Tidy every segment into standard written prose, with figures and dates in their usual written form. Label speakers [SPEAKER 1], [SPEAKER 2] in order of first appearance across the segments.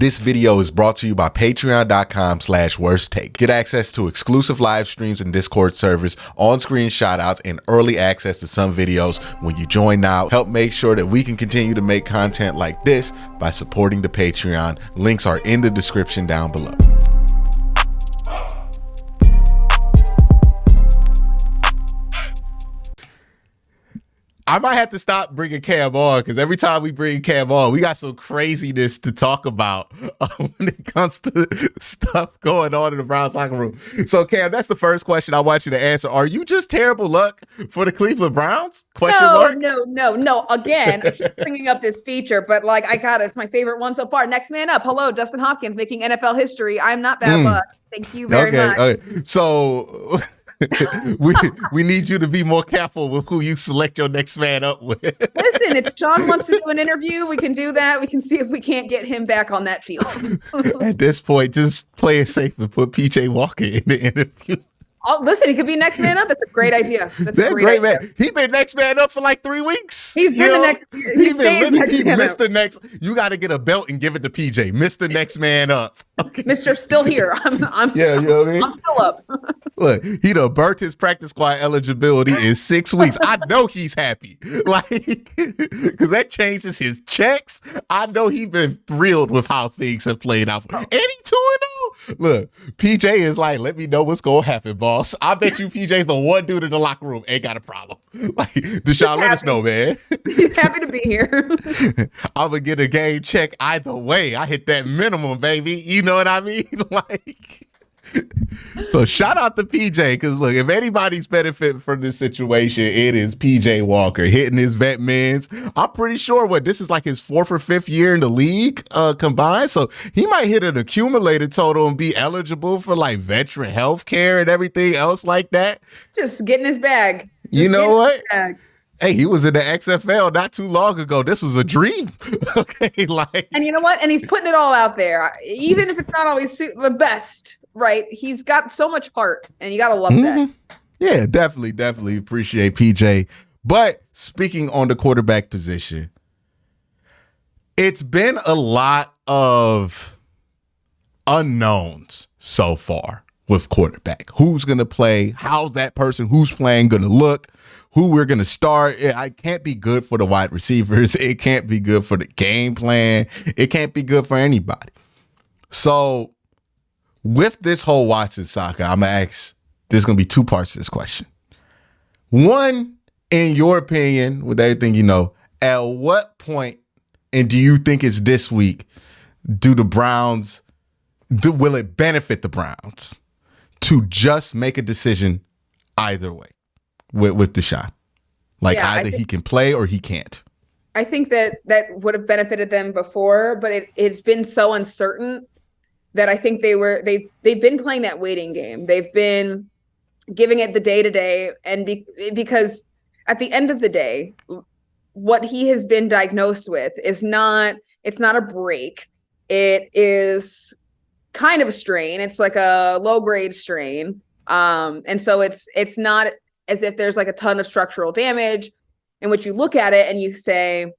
[SPEAKER 1] This video is brought to you by patreon.com/worsttake. Get access to exclusive live streams and Discord servers, on-screen shoutouts, and early access to some videos when you join now. Help make sure that we can continue to make content like this by supporting the Patreon. Links are in the description down below. I might have to stop bringing Cam on because every time we bring Cam on, we got some craziness to talk about when it comes to stuff going on in the Browns locker room. So, Cam, that's the first question I want you to answer. Are you just terrible luck for the Cleveland Browns?
[SPEAKER 2] No. Again, I keep bringing up this feature, but I got it. It's my favorite one so far. Next man up. Hello, Dustin Hopkins making NFL history. I'm not bad luck. Thank you very much.
[SPEAKER 1] Okay. So... we need you to be more careful with who you select your next man up with.
[SPEAKER 2] Listen, if Sean wants to do an interview, we can do that. We can see if we can't get him back on that field.
[SPEAKER 1] At this point, just play it safe and put PJ Walker in the interview.
[SPEAKER 2] Oh, listen, he could be next man up. That's a great idea. That's a great idea.
[SPEAKER 1] Man. He's been next man up for like 3 weeks.
[SPEAKER 2] He's been the next.
[SPEAKER 1] He missed the next. You got to get a belt and give it to PJ. Mr. Next Man Up.
[SPEAKER 2] Okay. Mr. Still here. I'm
[SPEAKER 1] you know what I mean?
[SPEAKER 2] I'm still up.
[SPEAKER 1] Look, he done burnt his practice squad eligibility in 6 weeks. I know he's happy. Because that changes his checks. I know he's been thrilled with how things have played out. And he 2-0. Look, PJ is like, let me know what's going to happen, boss. I bet you PJ's the one dude in the locker room ain't got a problem. Deshaun, let us know, man.
[SPEAKER 2] He's happy to be here.
[SPEAKER 1] I'm going to get a game check either way. I hit that minimum, baby. You know what I mean? So shout out to PJ, because look, if anybody's benefiting from this situation, it is PJ Walker hitting his vet mins. I'm pretty sure this is like his 4th or 5th year in the league combined. So he might hit an accumulated total and be eligible for like veteran health care and everything else like that.
[SPEAKER 2] Just getting his bag.
[SPEAKER 1] You know what? Hey, he was in the XFL not too long ago. This was a dream. Okay,
[SPEAKER 2] and you know what? And he's putting it all out there, even if it's not always the best. Right. He's got so much heart, and you got to love that.
[SPEAKER 1] Yeah, definitely appreciate PJ. But speaking on the quarterback position, it's been a lot of unknowns so far with quarterback. Who's going to play? How's that person who's playing going to look? Who we're going to start? It can't be good for the wide receivers. It can't be good for the game plan. It can't be good for anybody. So with this whole Watson saga, I'm going to ask, there's going to be 2 parts to this question. One, in your opinion, with everything you know, at what point, and do you think it's this week, will it benefit the Browns to just make a decision either way with Deshaun? Either he can play or he can't.
[SPEAKER 2] I think that would have benefited them before, but it's been so uncertain that I think they've been playing that waiting game. They've been giving it the day-to-day, and because at the end of the day, what he has been diagnosed with it's not a break. It is kind of a strain. It's like a low-grade strain. And so it's not as if there's like a ton of structural damage in which you look at it and you say,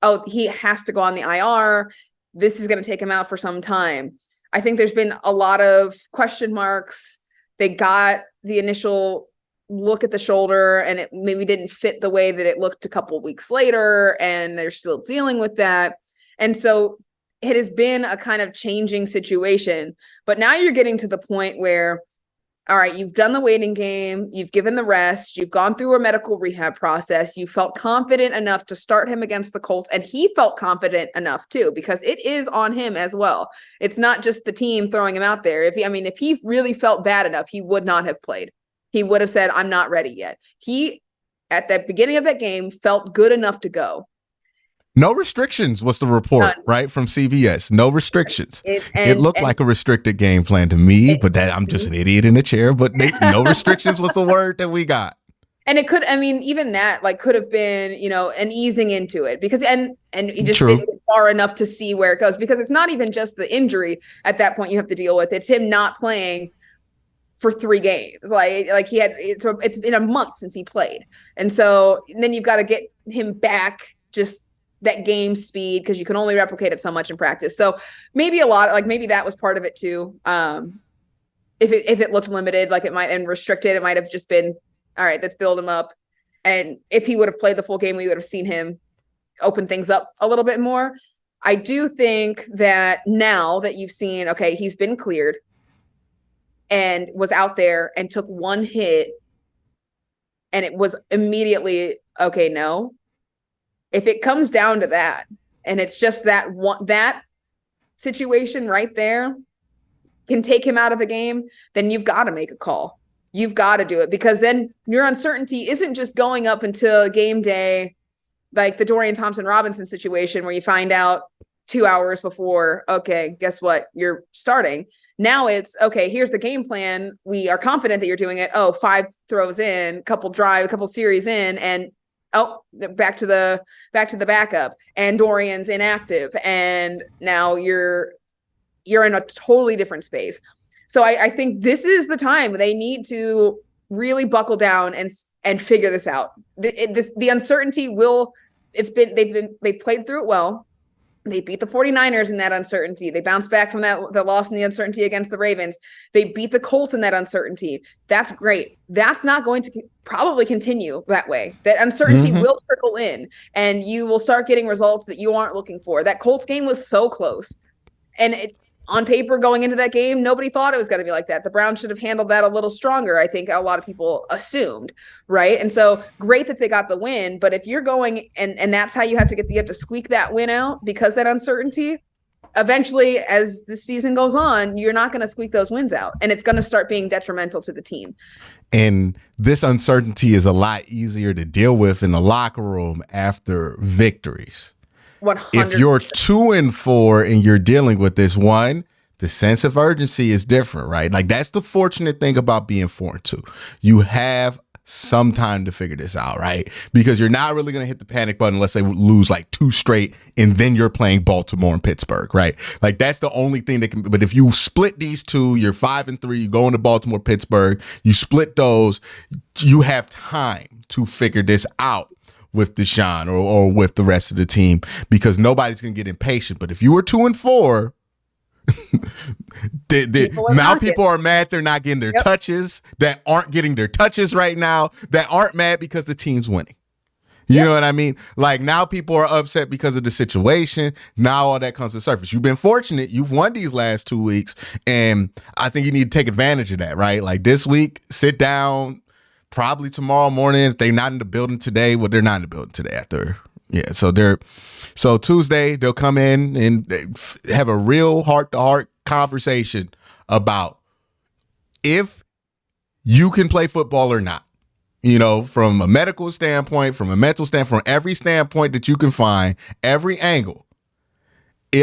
[SPEAKER 2] oh, he has to go on the IR. This is going to take him out for some time. I think there's been a lot of question marks. They got the initial look at the shoulder and it maybe didn't fit the way that it looked a couple of weeks later, and they're still dealing with that. And so it has been a kind of changing situation. But now you're getting to the point where, all right, you've done the waiting game, you've given the rest, you've gone through a medical rehab process, you felt confident enough to start him against the Colts, and he felt confident enough too, because it is on him as well. It's not just the team throwing him out there. If he really felt bad enough, he would not have played. He would have said, I'm not ready yet. He, at the beginning of that game, felt good enough to go.
[SPEAKER 1] No restrictions was the report, right, from CBS. No restrictions. It looked like a restricted game plan to me, but I'm just an idiot in a chair. But no restrictions was the word that we got.
[SPEAKER 2] And it could, even that could have been, an easing into it, because and he just didn't get far enough to see where it goes, because it's not even just the injury at that point you have to deal with. It's him not playing for 3 games. It's been a month since he played. And so then you've got to get him back just that game speed, because you can only replicate it so much in practice. So maybe maybe that was part of it too. If it looked limited, like it might, and restricted, it might have just been, all right, let's build him up. And if he would have played the full game, we would have seen him open things up a little bit more. I do think that now that you've seen, okay, he's been cleared and was out there and took one hit, and it was immediately, okay, no. If it comes down to that, and it's just that situation right there can take him out of a game, then you've got to make a call. You've got to do it, because then your uncertainty isn't just going up until game day, like the Dorian Thompson-Robinson situation where you find out 2 hours before, okay, guess what? You're starting. Now it's, okay, here's the game plan. We are confident that you're doing it. Oh, 5 throws in, couple series in, and back to the backup, and Dorian's inactive. And now you're in a totally different space. So I think this is the time they need to really buckle down and figure this out. The uncertainty they've played through it well. They beat the 49ers in that uncertainty. They bounced back from the loss in the uncertainty against the Ravens. They beat the Colts in that uncertainty. That's great. That's not going to probably continue that way. That uncertainty will trickle in, and you will start getting results that you aren't looking for. That Colts game was so close. And on paper, going into that game, nobody thought it was going to be like that. The Browns should have handled that a little stronger, I think a lot of people assumed, right? And so great that they got the win, but if you're going and that's how you have to squeak that win out, because that uncertainty, eventually as the season goes on, you're not going to squeak those wins out, and it's going to start being detrimental to the team.
[SPEAKER 1] And this uncertainty is a lot easier to deal with in the locker room after victories.
[SPEAKER 2] 100%.
[SPEAKER 1] If you're 2-4 and you're dealing with this one, the sense of urgency is different, right? Like, that's the fortunate thing about being 4-2. You have some time to figure this out, right? Because you're not really going to hit the panic button unless they lose like 2 straight, and then you're playing Baltimore and Pittsburgh, right? Like, that's the only thing that can. But if you split these two, you're 5-3, you go into Baltimore, Pittsburgh, you split those, you have time to figure this out with Deshaun or with the rest of the team, because nobody's going to get impatient. But if you were 2-4, now people are mad they're not getting their touches, that aren't getting their touches right now, that aren't mad because the team's winning. You know what I mean? Like, now people are upset because of the situation. Now all that comes to the surface. You've been fortunate. You've won these last 2 weeks, and I think you need to take advantage of that, right? Like, this week, sit down. Probably tomorrow morning, if they're not in the building today, well, they're not in the building today after. Yeah, so Tuesday, they'll come in and have a real heart-to-heart conversation about if you can play football or not. You know, from a medical standpoint, from a mental standpoint, from every standpoint that you can find, every angle.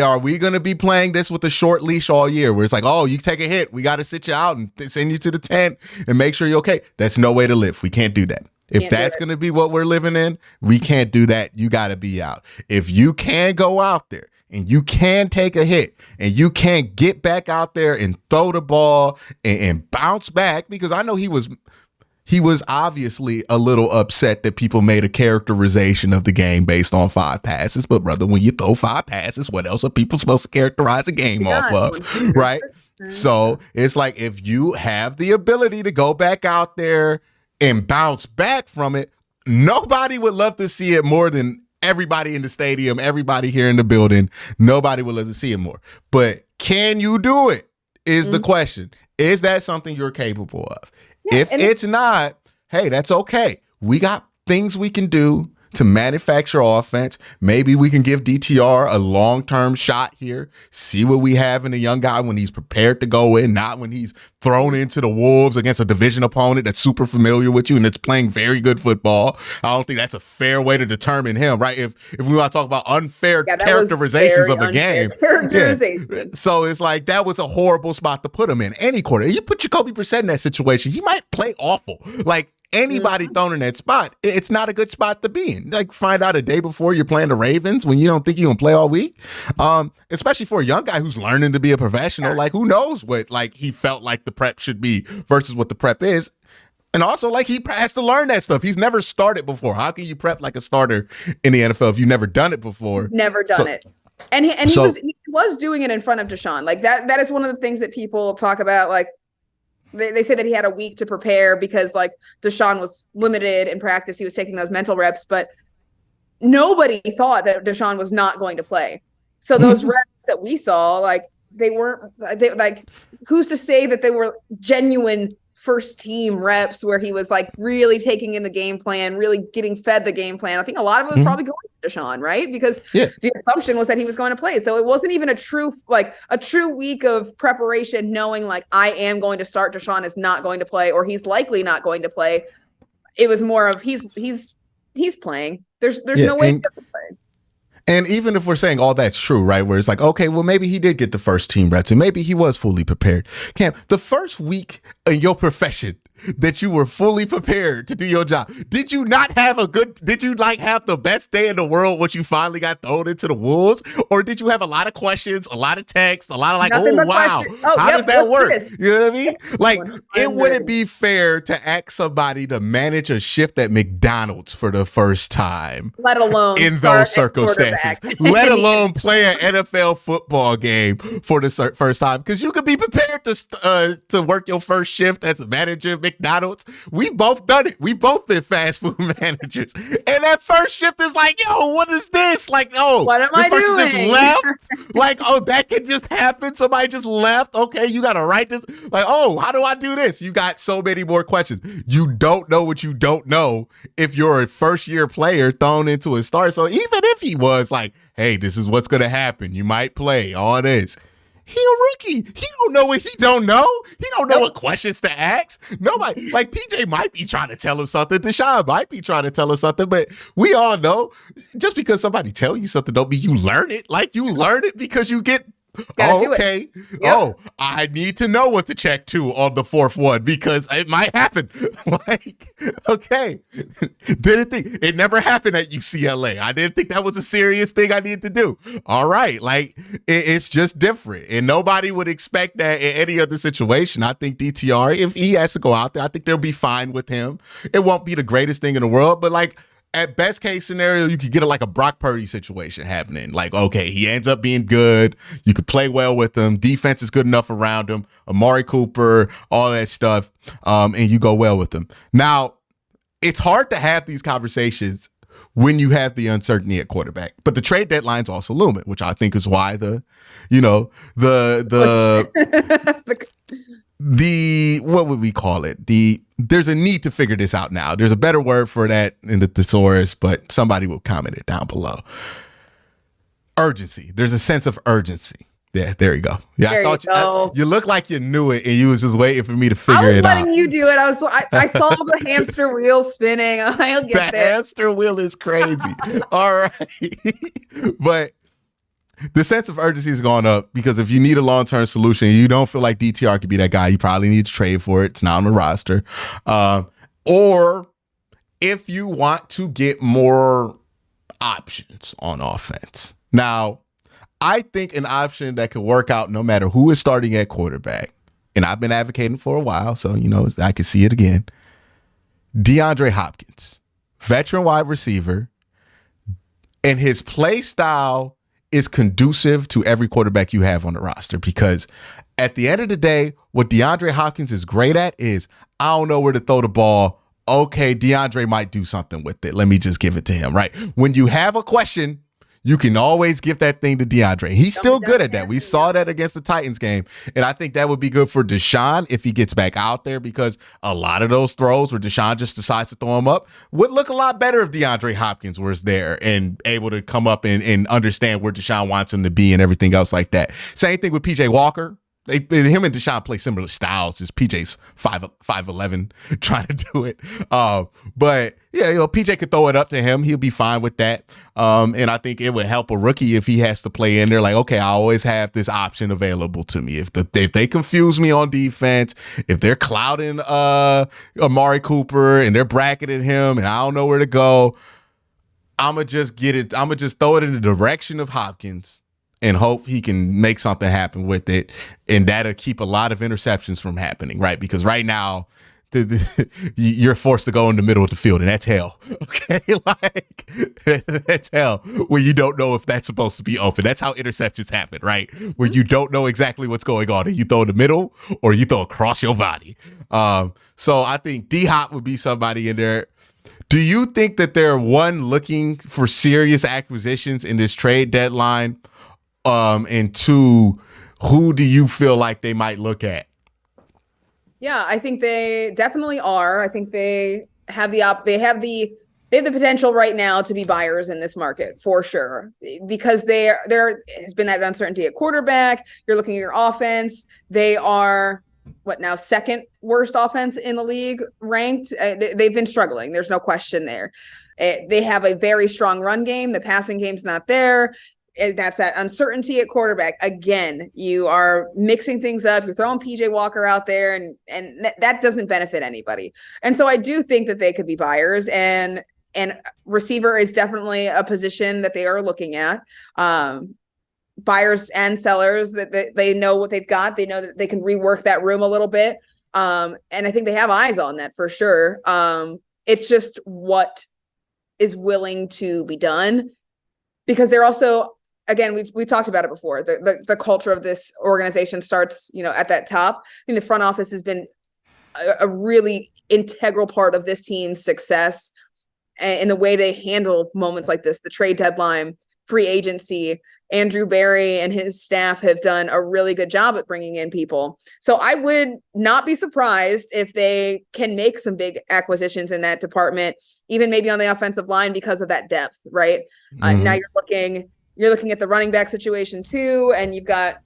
[SPEAKER 1] Are we going to be playing this with a short leash all year, where it's like, oh, you take a hit, we got to sit you out and send you to the tent and make sure you're okay? That's no way to live. We can't do that. If that's going to be what we're living in, we can't do that. You got to be out. If you can go out there and you can take a hit and you can get back out there and throw the ball and bounce back, because I know he was obviously a little upset that people made a characterization of the game based on 5 passes. But brother, when you throw 5 passes, what else are people supposed to characterize a game off of? Right? So it's like, if you have the ability to go back out there and bounce back from it, nobody would love to see it more than everybody in the stadium, everybody here in the building. Nobody would love to see it more. But can you do it is the question. Is that something you're capable of? If it's not, hey, that's okay. We got things we can do to manufacture offense. Maybe we can give DTR a long-term shot here, see what we have in a young guy when he's prepared to go in, not when he's thrown into the wolves against a division opponent that's super familiar with you and that's playing very good football. I don't think that's a fair way to determine him, right? If we want to talk about unfair characterizations of a game. So it's like, that was a horrible spot to put him in. Any quarter. You put Jacoby Brissett in that situation, he might play awful. Like, anybody thrown in that spot, it's not a good spot to be in. Like, find out a day before you're playing the Ravens when you don't think you're gonna play all week. Especially for a young guy who's learning to be a professional. Like, who knows what like he felt like the prep should be versus what the prep is. And also, like, he has to learn that stuff. He's never started before. How can you prep like a starter in the NFL if you've never done it before?
[SPEAKER 2] Never done it. And he was doing it in front of Deshaun. Like that is one of the things that people talk about. Like they say that he had a week to prepare because like Deshaun was limited in practice. He was taking those mental reps, but nobody thought that Deshaun was not going to play. So those reps that we saw, like who's to say that they were genuine first team reps where he was like really taking in the game plan, really getting fed the game plan. I think a lot of it was probably going to Deshaun, right? Because the assumption was that he was going to play. So it wasn't even a true week of preparation, knowing like I am going to start, Deshaun is not going to play, or he's likely not going to play. It was more of he's playing. There's no way he doesn't play.
[SPEAKER 1] And even if we're saying all that's true, right, where it's like, okay, well, maybe he did get the first team reps and maybe he was fully prepared. Cam, the first week in your profession that you were fully prepared to do your job, did you not have have the best day in the world once you finally got thrown into the wolves? Or did you have a lot of questions, a lot of texts, a lot of like, oh, wow, how does that work? You know what I mean? Like, 100. It wouldn't be fair to ask somebody to manage a shift at McDonald's for the first time.
[SPEAKER 2] Let alone
[SPEAKER 1] in those circumstances. Let alone play an NFL football game for the first time. Because you could be prepared to work your first shift as a manager at McDonald's. We both done it. We both been fast food managers. And that first shift is like, yo, what is this? Like, oh,
[SPEAKER 2] what am I doing?
[SPEAKER 1] Just left. Like, oh, that can just happen. Somebody just left. Okay, you got to write this. Like, oh, how do I do this? You got so many more questions. You don't know what you don't know if you're a first year player thrown into a start. So even if he was like, hey, this is what's going to happen, you might play all this. He a rookie. He don't know what he don't know. He don't know what questions to ask. Nobody, like PJ might be trying to tell him something. Deshaun might be trying to tell him something, but we all know just because somebody tell you something don't mean you learn it. Like you learn it because you get okay. Yep. Oh, I need to know what to check to on the fourth one because it might happen. Like, okay. Didn't think it never happened at UCLA. I didn't think that was a serious thing I needed to do. All right. Like it's just different. And nobody would expect that in any other situation. I think DTR, if he has to go out there, I think they'll be fine with him. It won't be the greatest thing in the world, but like, at best case scenario, you could get like a Brock Purdy situation happening. Like, okay, he ends up being good. You could play well with him. Defense is good enough around him. Amari Cooper, all that stuff. And you go well with him. Now, it's hard to have these conversations when you have the uncertainty at quarterback. But the trade deadline's also looming, which I think is why the what would we call it? There's a need to figure this out now. There's a better word for that in the thesaurus, but somebody will comment it down below. Urgency. There's a sense of urgency. Yeah, there you go. Yeah,
[SPEAKER 2] there I thought
[SPEAKER 1] you look like you knew it, and you was just waiting for me to figure it out.
[SPEAKER 2] I was letting you do it. I saw the hamster wheel spinning. I'll get there.
[SPEAKER 1] The hamster wheel is crazy. All right, but the sense of urgency has gone up because if you need a long-term solution, you don't feel like DTR could be that guy. You probably need to trade for it. It's not on the roster. Or if you want to get more options on offense. Now, I think an option that could work out no matter who is starting at quarterback, and I've been advocating for a while, so, I can see it again. DeAndre Hopkins, veteran wide receiver, and his play style is conducive to every quarterback you have on the roster because at the end of the day, what DeAndre Hopkins is great at is I don't know where to throw the ball. Okay, DeAndre might do something with it. Let me just give it to him, right? When you have a question, you can always give that thing to DeAndre. He's still good at that. We saw that against the Titans game. And I think that would be good for Deshaun if he gets back out there because a lot of those throws where Deshaun just decides to throw them up would look a lot better if DeAndre Hopkins was there and able to come up and understand where Deshaun wants him to be and everything else like that. Same thing with PJ Walker. Him and Deshaun play similar styles. Just PJ's 5'11", trying to do it. But yeah, PJ could throw it up to him. He'll be fine with that. And I think it would help a rookie if he has to play in there. Like, okay, I always have this option available to me. If they confuse me on defense, if they're clouding Amari Cooper and they're bracketing him and I don't know where to go, I'ma just throw it in the direction of Hopkins and hope he can make something happen with it. And that'll keep a lot of interceptions from happening, right? Because right now, you're forced to go in the middle of the field, and that's hell. Okay, like that's hell when you don't know if that's supposed to be open. That's how interceptions happen, right? When you don't know exactly what's going on, and you throw in the middle or you throw across your body. So I think D-Hop would be somebody in there. Do you think that they're looking for serious acquisitions in this trade deadline? And two, who do you feel like they might look at?
[SPEAKER 2] Yeah, I think they definitely are. I think they have the potential right now to be buyers in this market for sure, because there has been that uncertainty at quarterback. You're looking at your offense. They are second worst offense in the league ranked. They've been struggling. There's no question there. They have a very strong run game. The passing game's not there. That's that uncertainty at quarterback. Again, you are mixing things up. You're throwing PJ Walker out there, and that doesn't benefit anybody. And so I do think that they could be buyers, and receiver is definitely a position that they are looking at. Buyers and sellers, that they know what they've got. They know that they can rework that room a little bit. And I think they have eyes on that for sure. It's just what is willing to be done, because they're also, again, we've talked about it before. The culture of this organization starts, at that top. I think the front office has been a really integral part of this team's success, in the way they handle moments like this, the trade deadline, free agency. Andrew Berry and his staff have done a really good job at bringing in people. So I would not be surprised if they can make some big acquisitions in that department, even maybe on the offensive line, because of that depth, right? Now you're looking at the running back situation too, and you've got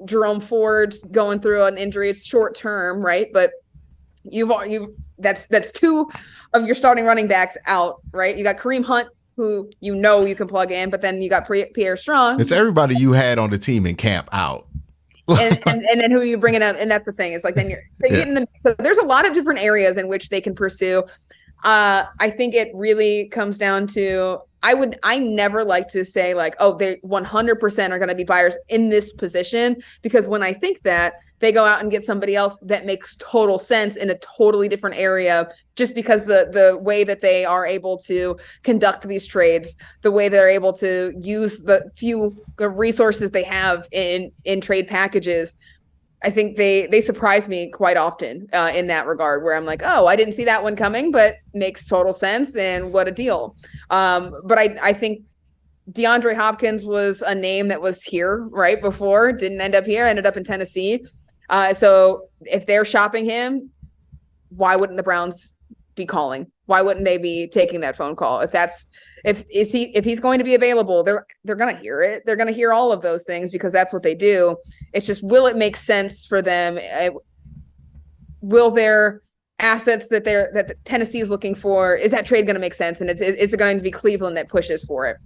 [SPEAKER 2] Jerome Ford going through an injury. It's short term, right? But that's two of your starting running backs out, right? You got Kareem Hunt, who you can plug in, but then you got Pierre Strong.
[SPEAKER 1] It's everybody you had on the team in camp out.
[SPEAKER 2] and then who you bringing up, and that's the thing. It's like so there's a lot of different areas in which they can pursue. I think it really comes down to, I never like to say like, oh, they 100% are going to be buyers in this position, because when I think that, they go out and get somebody else that makes total sense in a totally different area, just because the way that they are able to conduct these trades, the way they're able to use the few resources they have in trade packages. I think they surprise me quite often in that regard, where I'm like, oh, I didn't see that one coming, but makes total sense, and what a deal. But I think DeAndre Hopkins was a name that was here right before, didn't end up here, ended up in Tennessee. So if they're shopping him, why wouldn't the Browns be calling? Why wouldn't they be taking that phone call? If he's going to be available, they're going to hear it. They're going to hear all of those things, because that's what they do. It's just, will it make sense for them? Will their assets that Tennessee is looking for, is that trade going to make sense? And is it going to be Cleveland that pushes for it?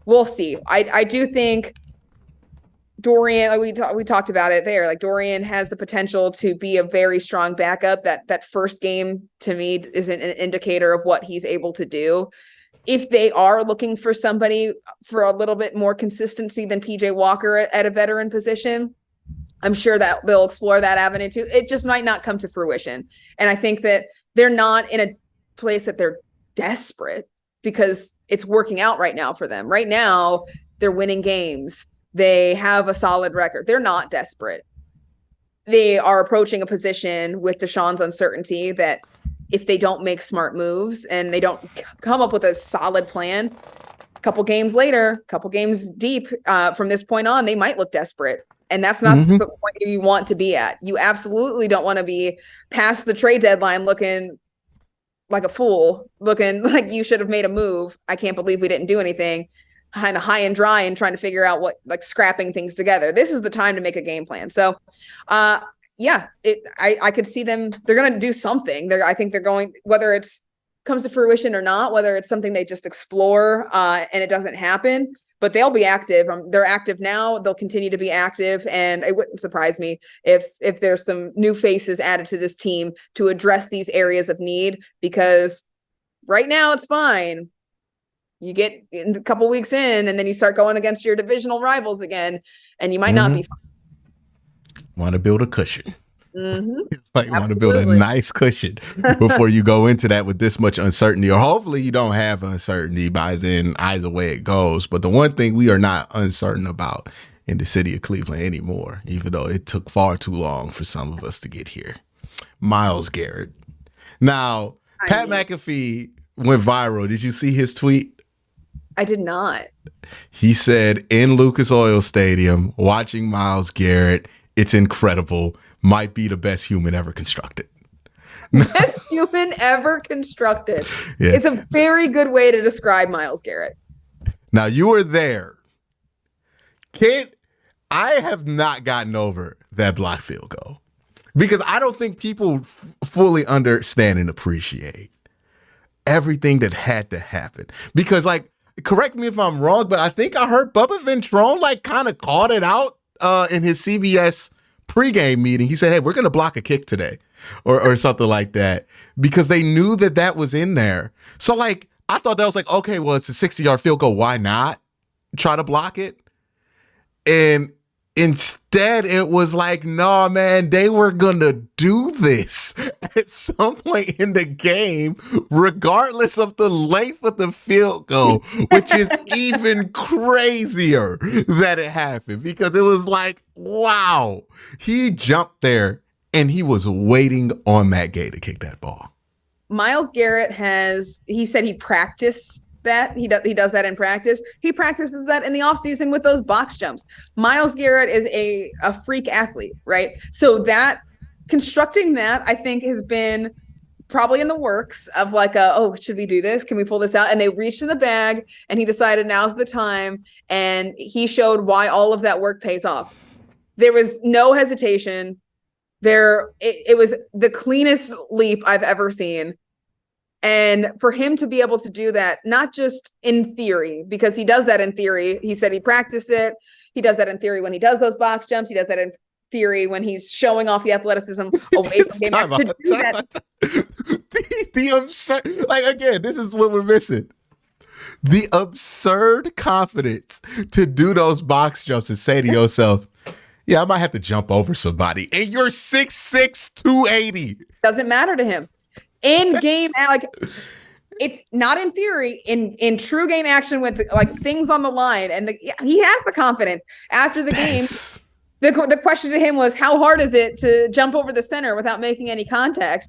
[SPEAKER 2] We'll see. I do think Dorian, we talked about it there. Like, Dorian has the potential to be a very strong backup. That first game to me is an indicator of what he's able to do. If they are looking for somebody for a little bit more consistency than PJ Walker at a veteran position, I'm sure that they'll explore that avenue too. It just might not come to fruition. And I think that they're not in a place that they're desperate, because it's working out right now for them. Right now, they're winning games. They have a solid record. They're not desperate. They are approaching a position with Deshaun's uncertainty that if they don't make smart moves and they don't come up with a solid plan, a couple games later, a couple games deep from this point on, they might look desperate. And that's not the point you want to be at. You absolutely don't want to be past the trade deadline looking like a fool, looking like you should have made a move. I can't believe we didn't do anything. Kind of high and dry and trying to figure out scrapping things together. This is the time to make a game plan. So, I could see them. They're going to do something. I think they're going, whether it's comes to fruition or not, whether it's something they just explore and it doesn't happen, but they'll be active. They're active now. They'll continue to be active. And it wouldn't surprise me if there's some new faces added to this team to address these areas of need, because right now it's fine. You get a couple weeks in, and then you start going against your divisional rivals again, and you might not be fine.
[SPEAKER 1] Want to build a cushion.
[SPEAKER 2] Mm-hmm.
[SPEAKER 1] Like, want to build a
[SPEAKER 2] Absolutely.
[SPEAKER 1] nice cushion before you go into that with this much uncertainty. Or hopefully you don't have uncertainty by then, either way it goes. But the one thing we are not uncertain about in the city of Cleveland anymore, even though it took far too long for some of us to get here, Myles Garrett. Now, Pat McAfee went viral. Did you see his tweet?
[SPEAKER 2] I did not.
[SPEAKER 1] He said, in Lucas Oil Stadium, watching Myles Garrett, it's incredible. Might be the best human ever constructed.
[SPEAKER 2] Best human ever constructed.
[SPEAKER 1] Yeah.
[SPEAKER 2] It's a very good way to describe Myles Garrett.
[SPEAKER 1] Now, you were there. I have not gotten over that block field goal because I don't think people fully understand and appreciate everything that had to happen. Because, like, correct me if I'm wrong, but I think I heard Bubba Ventrone, like, kind of called it out in his CBS pregame meeting. He said, hey, we're going to block a kick today or something like that because they knew that was in there. So, like, I thought that was like, okay, well, it's a 60-yard field goal. Why not try to block it? And instead, it was like, no, man, they were going to do this at some point in the game, regardless of the length of the field goal, which is even crazier that it happened because it was like, wow, he jumped there and he was waiting on Matt Gay to kick that ball.
[SPEAKER 2] Myles Garrett he said he practiced that. He does that in practice. He practices that in the offseason with those box jumps. Myles Garrett is a freak athlete, right? So that constructing that, I think, has been probably in the works of like, should we do this? Can we pull this out? And they reached in the bag and he decided now's the time. And he showed why all of that work pays off. There was no hesitation. It was the cleanest leap I've ever seen. And for him to be able to do that, not just in theory, because he does that in theory. He said he practiced it. He does that in theory when he does those box jumps. He does that in theory when he's showing off the athleticism away from the game.
[SPEAKER 1] The absurd, like, again, this is what we're missing. The absurd confidence to do those box jumps and say to yourself, yeah, I might have to jump over somebody. And you're 6'6", 280.
[SPEAKER 2] Doesn't matter to him. In game, like, it's not in theory, in true game action with like things on the line. And he has the confidence after the game. The question to him was, how hard is it to jump over the center without making any contact?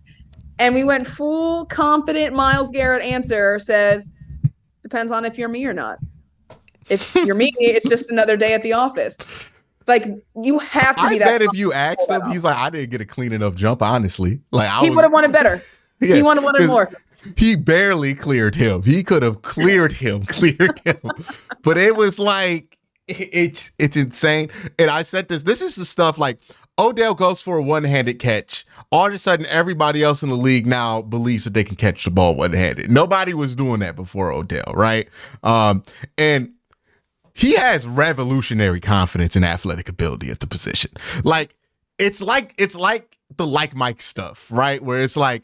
[SPEAKER 2] And we went full confident. Myles Garrett answer says, depends on if you're me or not. If you're me, it's just another day at the office. Like, you have to be that. I bet
[SPEAKER 1] if you asked him, he's like, I didn't get a clean enough jump, honestly. Like,
[SPEAKER 2] he would have wanted better. Yeah, he wanted more.
[SPEAKER 1] He barely cleared him. He could have cleared him. But it was like, it's insane. And I said this is the stuff like Odell goes for a one-handed catch. All of a sudden, everybody else in the league now believes that they can catch the ball one-handed. Nobody was doing that before Odell, right? And he has revolutionary confidence and athletic ability at the position. Like, it's like the like Mike stuff, right? Where it's like,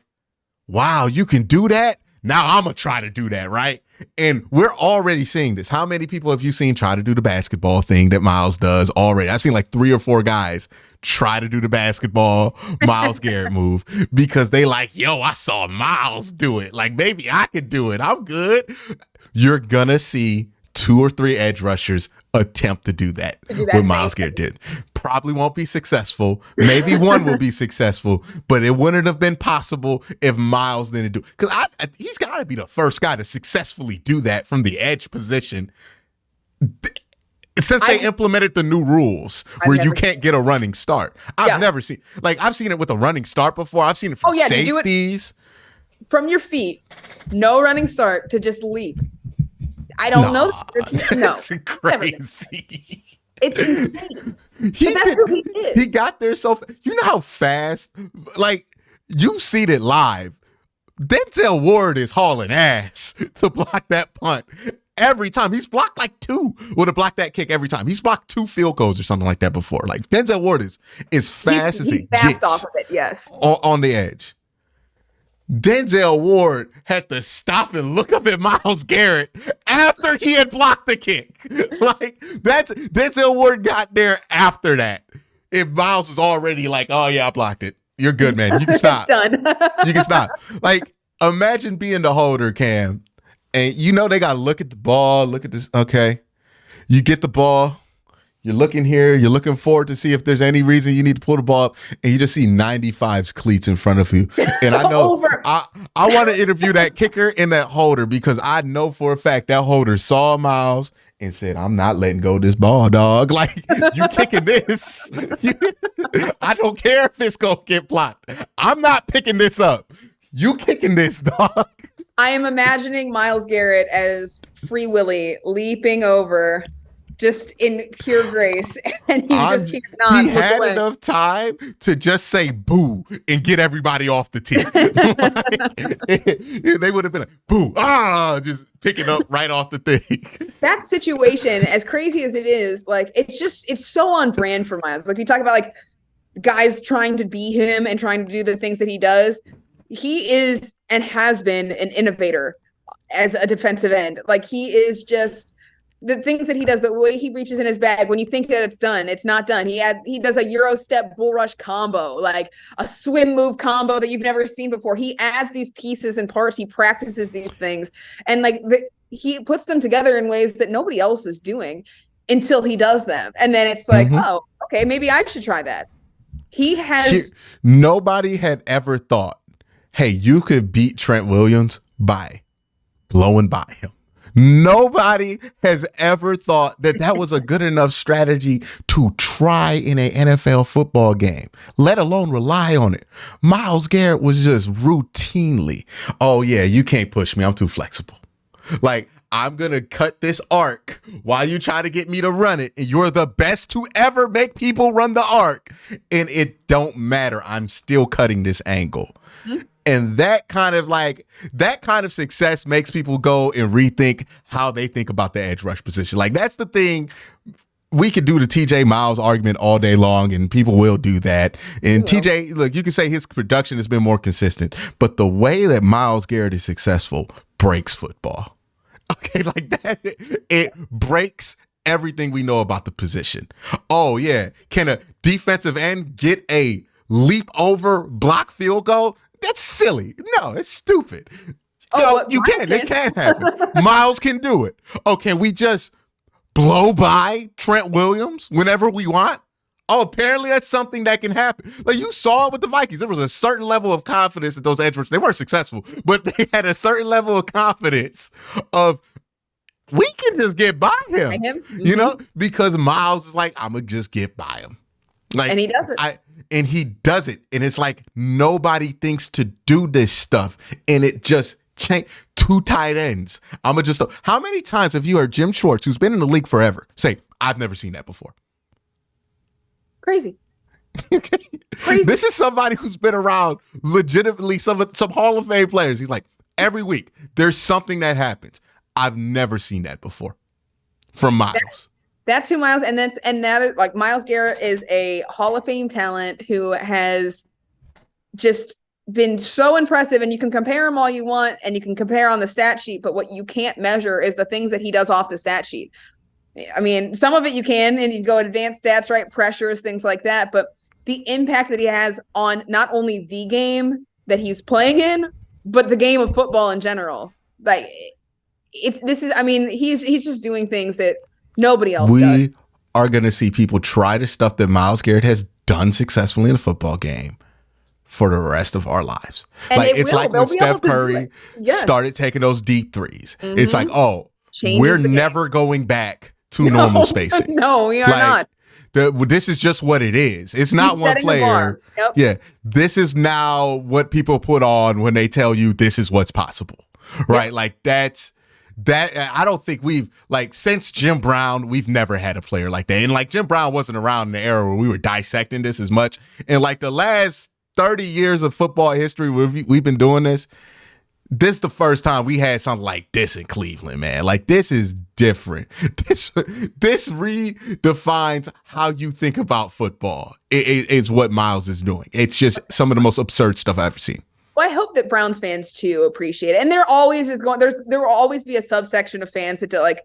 [SPEAKER 1] wow, you can do that? Now I'm going to try to do that, right? And we're already seeing this. How many people have you seen try to do the basketball thing that Myles does already? I've seen like 3 or 4 guys try to do the basketball Myles Garrett move because they like, yo, I saw Myles do it. Like, maybe I could do it. I'm good. You're going to see 2 or 3 edge rushers attempt to do that what Myles Garrett did. Probably won't be successful. Maybe one will be successful, but it wouldn't have been possible if Myles didn't do it. Because he's got to be the first guy to successfully do that from the edge position since they implemented the new rules where you can't get a running start. I've never seen, like, I've seen it with a running start before. I've seen it from safeties.
[SPEAKER 2] From your feet, no running start to just leap. I don't know. No,
[SPEAKER 1] it's crazy.
[SPEAKER 2] It's insane. He
[SPEAKER 1] got there so you know how fast, like, you've seen it live. Denzel Ward is hauling ass to block that punt every time. He's blocked like 2 would have blocked that kick every time. He's blocked 2 field goals or something like that before. Like, Denzel Ward is fast as it gets
[SPEAKER 2] off of it, yes.
[SPEAKER 1] On the edge. Denzel Ward had to stop and look up at Myles Garrett after he had blocked the kick. Like, Denzel Ward got there after that. if Miles was already like, oh yeah, I blocked it. You're good, man. You can stop.
[SPEAKER 2] It's done.
[SPEAKER 1] You can stop. Like, imagine being the holder, Cam, and you know they gotta look at the ball, look at this. Okay. You get the ball. You're looking here. You're looking forward to see if there's any reason you need to pull the ball up, and you just see 95's cleats in front of you. And I know I want to interview that kicker and that holder because I know for a fact that holder saw Miles and said, "I'm not letting go of this ball, dog. Like, you kicking this. I don't care if it's gonna get blocked. I'm not picking this up. You kicking this, dog."
[SPEAKER 2] I am imagining Myles Garrett as Free Willy leaping over just in pure grace, and he just can't not.
[SPEAKER 1] He had enough time to just say boo and get everybody off the team. Like, they would have been like, boo, just picking up right off the thing.
[SPEAKER 2] That situation, as crazy as it is, like, it's so on brand for Myles. Like, we talk about like guys trying to be him and trying to do the things that he does. He is and has been an innovator as a defensive end. Like, he is just the things that he does, the way he reaches in his bag when you think that it's done, it's not done. He does a Euro step bull rush combo, like a swim move combo that you've never seen before. He adds these pieces and parts. He practices these things, and like he puts them together in ways that nobody else is doing until he does them. And then it's like, oh, okay, maybe I should try that.
[SPEAKER 1] Nobody had ever thought, hey, you could beat Trent Williams by blowing by him. Nobody has ever thought that was a good enough strategy to try in an NFL football game, let alone rely on it. Myles Garrett was just routinely, oh yeah, you can't push me. I'm too flexible. Like, I'm going to cut this arc while you try to get me to run it. And you're the best to ever make people run the arc. And it don't matter. I'm still cutting this angle. And that kind of success makes people go and rethink how they think about the edge rush position. Like, that's the thing. We could do the TJ Miles argument all day long, and people will do that. And TJ, look, you can say his production has been more consistent, but the way that Myles Garrett is successful breaks football. Okay, like that, it breaks everything we know about the position. Oh yeah, can a defensive end get a leap over block field goal? That's silly. No, it's stupid. You can. It can happen. Myles can do it. Oh, can we just blow by Trent Williams whenever we want? Oh, apparently that's something that can happen. Like, you saw it with the Vikings. There was a certain level of confidence that those edge rushers, they weren't successful, but they had a certain level of confidence of, we can just get by him. You know, because Myles is like, I'm going to just get by him. Like, and he does it. And he does it. And it's like, nobody thinks to do this stuff. And it just changed. 2 tight ends. How many times have you heard Jim Schwartz, who's been in the league forever, say, I've never seen that before?
[SPEAKER 2] Crazy.
[SPEAKER 1] Crazy. This is somebody who's been around legitimately some Hall of Fame players. He's like, every week there's something that happens. I've never seen that before from Myles.
[SPEAKER 2] That's who Myles, and that is like, Myles Garrett is a Hall of Fame talent who has just been so impressive, and you can compare him all you want, and you can compare on the stat sheet, but what you can't measure is the things that he does off the stat sheet. I mean, some of it you can, and you go advanced stats, right? Pressures, things like that, but the impact that he has on not only the game that he's playing in, but the game of football in general. Like, he's just doing things that nobody else does.
[SPEAKER 1] We are going to see people try the stuff that Myles Garrett has done successfully in a football game for the rest of our lives. And like, it's like when Steph Curry started taking those deep threes. It's like, oh, we're never going back to normal spacing.
[SPEAKER 2] No, we are not.
[SPEAKER 1] This is just what it is. It's not one player. Yep. Yeah. This is now what people put on when they tell you this is what's possible. Right? Yep. Like, that I don't think we've, like, since Jim Brown, we've never had a player like that. And like, Jim Brown wasn't around in the era where we were dissecting this as much. And like, the last 30 years of football history where we've been doing this is the first time we had something like this in Cleveland, man. Like, this is different. This redefines how you think about football. It's what Myles is doing. It's just some of the most absurd stuff I've ever seen.
[SPEAKER 2] Well, I hope that Browns fans too appreciate it. And there will always be a subsection of fans that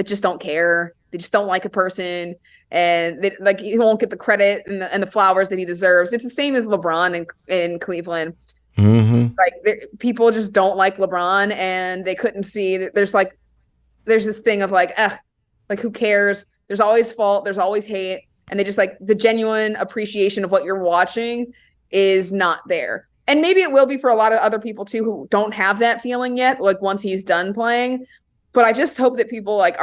[SPEAKER 2] just don't care. They just don't like a person, and they, like he won't get the credit and the flowers that he deserves. It's the same as LeBron in Cleveland.
[SPEAKER 1] Mm-hmm.
[SPEAKER 2] Like people just don't like LeBron, and they couldn't see that there's this thing of like, like who cares? There's always fault, there's always hate, and they just like the genuine appreciation of what you're watching is not there. And maybe it will be for a lot of other people too who don't have that feeling yet, like once he's done playing. But I just hope that people like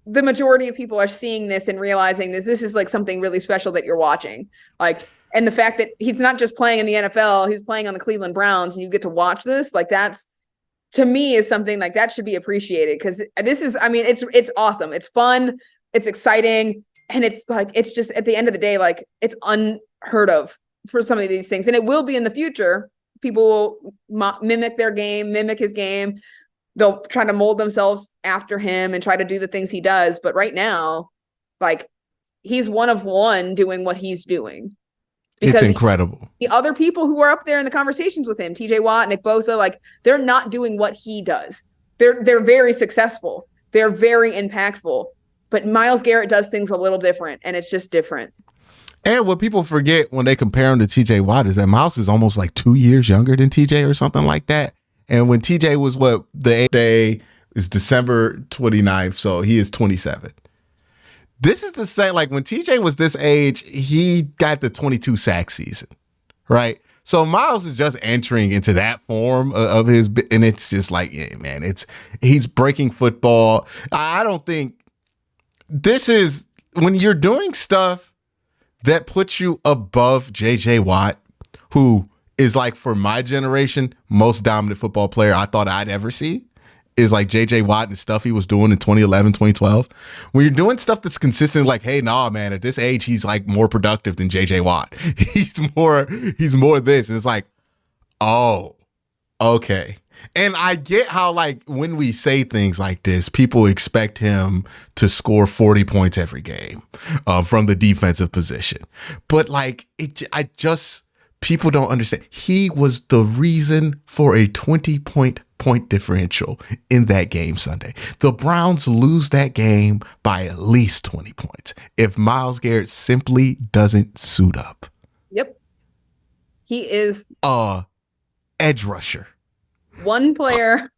[SPEAKER 2] the majority of people are seeing this and realizing that this is like something really special that you're watching. Like, and the fact that he's not just playing in the NFL, he's playing on the Cleveland Browns, and you get to watch this, like that's, to me, is something like that should be appreciated, because this is, I mean, it's awesome. It's fun. It's exciting. And it's like, it's just at the end of the day, like it's unheard of for some of these things. And it will be in the future. People will mimic their game, mimic his game. They'll try to mold themselves after him and try to do the things he does. But right now, like he's one of one doing what he's doing.
[SPEAKER 1] It's incredible.
[SPEAKER 2] The other people who are up there in the conversations with him, TJ Watt, Nick Bosa, like they're not doing what he does. They're very successful. They're very impactful. But Myles Garrett does things a little different, and it's just different.
[SPEAKER 1] And what people forget when they compare him to TJ Watt is that Myles is almost like 2 years younger than TJ or something like that. And when TJ was the day is December 29th, so he is 27. This is the same, like when TJ was this age, he got the 22 sack season, right? So Myles is just entering into that form of his, and it's just like, yeah, man, he's breaking football. I don't think this is, when you're doing stuff that puts you above JJ Watt, who is like, for my generation, most dominant football player I thought I'd ever see, is like JJ Watt and stuff he was doing in 2011, 2012. When you're doing stuff that's consistent, like, hey, nah, man, at this age, he's like more productive than JJ Watt. He's more this. And it's like, oh, okay. And I get how, like, when we say things like this, people expect him to score 40 points every game from the defensive position. But like, people don't understand. He was the reason for a 20-point differential in that game Sunday. The Browns lose that game by at least 20 points if Myles Garrett simply doesn't suit up.
[SPEAKER 2] Yep. He is
[SPEAKER 1] edge rusher.
[SPEAKER 2] One player.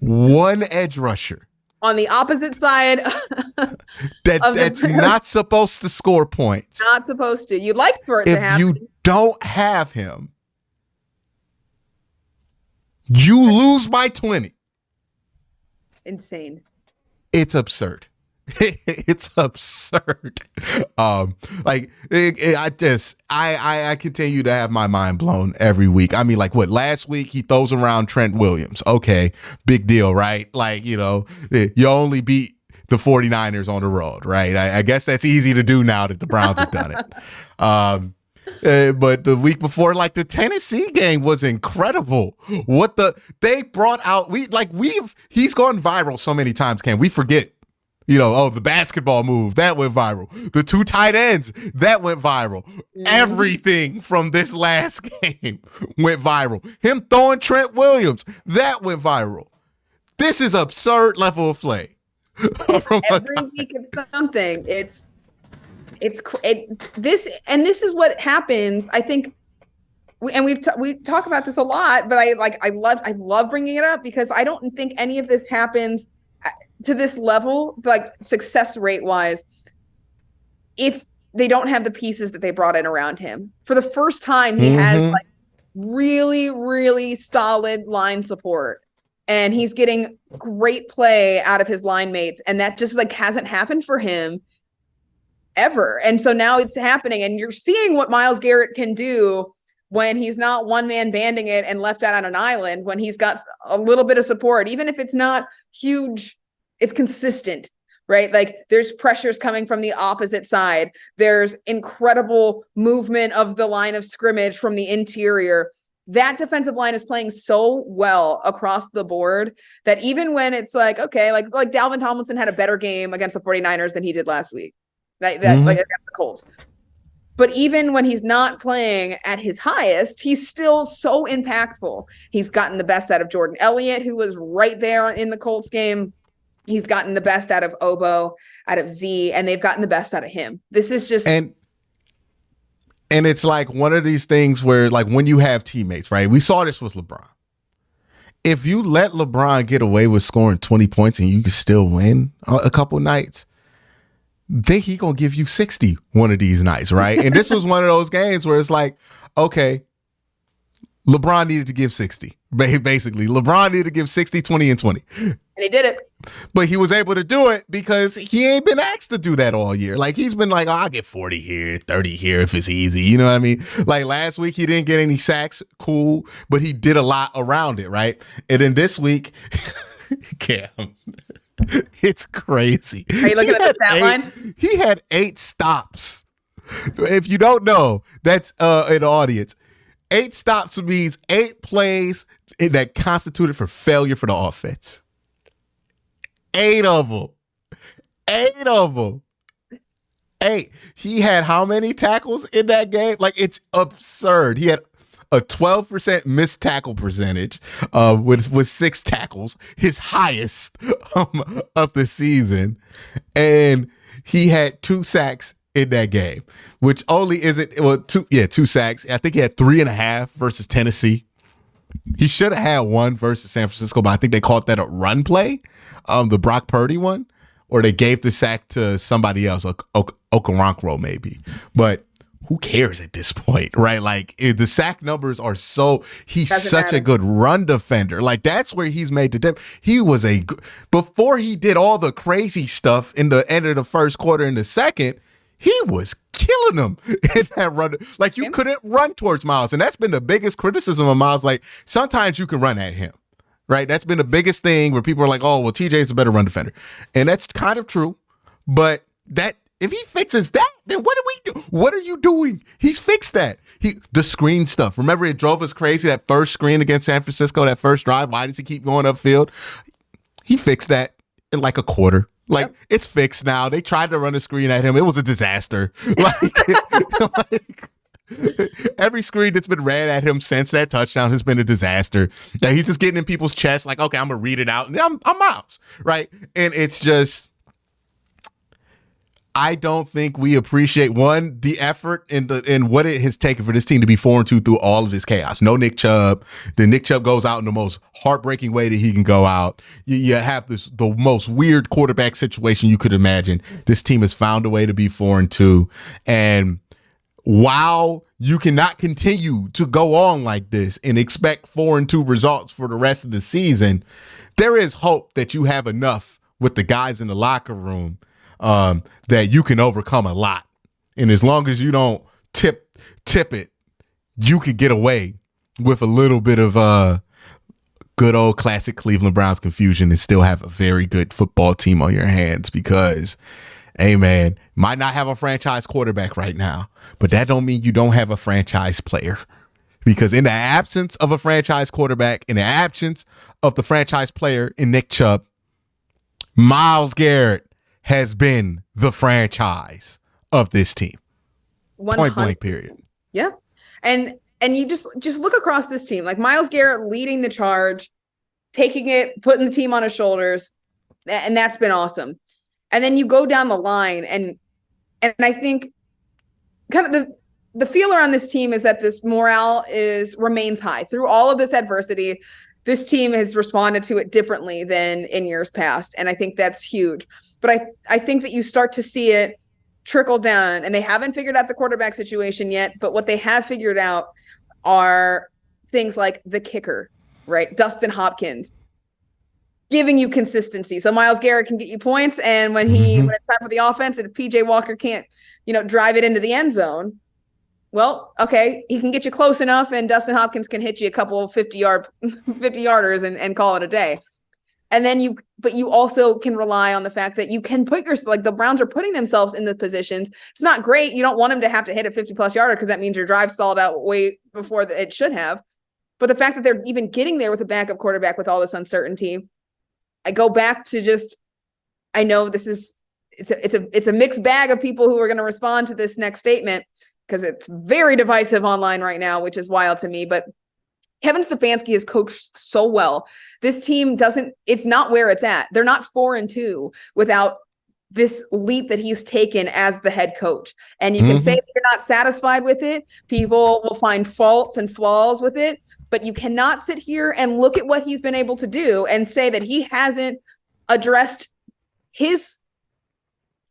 [SPEAKER 1] One edge rusher.
[SPEAKER 2] On the opposite side.
[SPEAKER 1] That's not supposed to score points.
[SPEAKER 2] Not supposed to. You'd like for it to happen.
[SPEAKER 1] If you don't have him, you lose by 20.
[SPEAKER 2] Insane.
[SPEAKER 1] It's absurd. It's absurd. I continue to have my mind blown every week. I mean, like, what, last week he throws around Trent Williams. Okay, big deal, right? Like, you know, you only beat the 49ers on the road, right? I guess that's easy to do now that the Browns have done it. But the week before, like, the Tennessee game was incredible. They brought out, he's gone viral so many times, Cam. We forget. You know, the basketball move, that went viral. The 2 tight ends, that went viral. Everything from this last game went viral. Him throwing Trent Williams, that went viral. This is absurd level of play.
[SPEAKER 2] Every week it's something. This is what happens. I think, we talk about this a lot, but I love bringing it up because I don't think any of this happens to this level, like success rate wise, if they don't have the pieces that they brought in around him. For the first time, he has like really, really solid line support, and he's getting great play out of his line mates. And that just like hasn't happened for him ever. And so now it's happening, and you're seeing what Myles Garrett can do when he's not one man banding it and left out on an island, when he's got a little bit of support, even if it's not huge. It's consistent, right? Like there's pressures coming from the opposite side. There's incredible movement of the line of scrimmage from the interior. That defensive line is playing so well across the board that even when it's like, okay, like Dalvin Tomlinson had a better game against the 49ers than he did last week, like against the Colts. But even when he's not playing at his highest, he's still so impactful. He's gotten the best out of Jordan Elliott, who was right there in the Colts game. He's gotten the best out of Obo, out of Z, and they've gotten the best out of him. This is just
[SPEAKER 1] and it's like one of these things where, like, when you have teammates, right? We saw this with LeBron. If you let LeBron get away with scoring 20 points and you can still win a couple nights, then he gonna give you 60 one of these nights, right? And this was one of those games where it's like, okay, LeBron needed to give 60. Basically, LeBron needed to give 60, 20, and 20.
[SPEAKER 2] And he did it.
[SPEAKER 1] But he was able to do it because he ain't been asked to do that all year. Like, he's been like, oh, I'll get 40 here, 30 here if it's easy. You know what I mean? Like, last week, he didn't get any sacks. Cool. But he did a lot around it, right? And then this week, Cam, it's crazy.
[SPEAKER 2] Are you looking at the stat line?
[SPEAKER 1] He had 8 stops. If you don't know, that's in the audience. 8 stops means 8 plays that constituted for failure for the offense. 8 of them. 8 of them. 8. He had how many tackles in that game? Like, it's absurd. He had a 12% missed tackle percentage with 6 tackles, his highest of the season. And he had 2 sacks in that game, which only isn't, well, 2 sacks. I think he had 3.5 versus Tennessee. He should have had 1 versus San Francisco, but I think they called that a run play, the Brock Purdy one, or they gave the sack to somebody else, Okoronkwo maybe. But who cares at this point, right? Like, the sack numbers are he's such a good run defender. Like, that's where he's made the difference. He was before he did all the crazy stuff in the end of the first quarter and the second, he was killing them in that run. Like, you couldn't run towards Miles. And that's been the biggest criticism of Miles. Like, sometimes you can run at him, right? That's been the biggest thing where people are like, oh, well, TJ's a better run defender. And that's kind of true. But if he fixes that, then what do we do? What are you doing? He's fixed that. The screen stuff. Remember, it drove us crazy, that first screen against San Francisco, that first drive. Why does he keep going upfield? He fixed that in like a quarter. Like, It's fixed now. They tried to run a screen at him. It was a disaster. Like, every screen that's been ran at him since that touchdown has been a disaster. That he's just getting in people's chests like, okay, I'm going to read it out. And I'm Miles, right? And it's just, I don't think we appreciate, the effort and what it has taken for this team to be 4-2 through all of this chaos. No Nick Chubb. Then Nick Chubb goes out in the most heartbreaking way that he can go out. You have the most weird quarterback situation you could imagine. This team has found a way to be 4-2. And while you cannot continue to go on like this and expect 4-2 results for the rest of the season, there is hope that you have enough with the guys in the locker room that you can overcome a lot. And as long as you don't tip it, you could get away with a little bit of good old classic Cleveland Browns confusion and still have a very good football team on your hands. Because, hey man, might not have a franchise quarterback right now, but that don't mean you don't have a franchise player. Because in the absence of a franchise quarterback, in the absence of the franchise player in Nick Chubb, Myles Garrett has been the franchise of this team.
[SPEAKER 2] 100.
[SPEAKER 1] Point blank, period.
[SPEAKER 2] Yeah. And you just look across this team, like Myles Garrett leading the charge, taking it, putting the team on his shoulders. And that's been awesome. And then you go down the line and I think kind of the feeler on this team is that this morale remains high through all of this adversity. This team has responded to it differently than in years past. And I think that's huge. But I think that you start to see it trickle down, and they haven't figured out the quarterback situation yet. But what they have figured out are things like the kicker, right? Dustin Hopkins giving you consistency. So Myles Garrett can get you points. And when it's time for the offense, and if PJ Walker can't, drive it into the end zone, well, okay, he can get you close enough, and Dustin Hopkins can hit you a couple of 50-yarders and call it a day. And then you also can rely on the fact that you can like the Browns are putting themselves in the positions. It's not great. You don't want them to have to hit a 50+ yarder because that means your drive stalled out way before it should have. But the fact that they're even getting there with a backup quarterback with all this uncertainty, I go back to I know it's a mixed bag of people who are going to respond to this next statement because it's very divisive online right now, which is wild to me. But Kevin Stefanski has coached so well. This team it's not where it's at. They're not 4-2 without this leap that he's taken as the head coach. And you can say that you're not satisfied with it. People will find faults and flaws with it, but you cannot sit here and look at what he's been able to do and say that he hasn't addressed his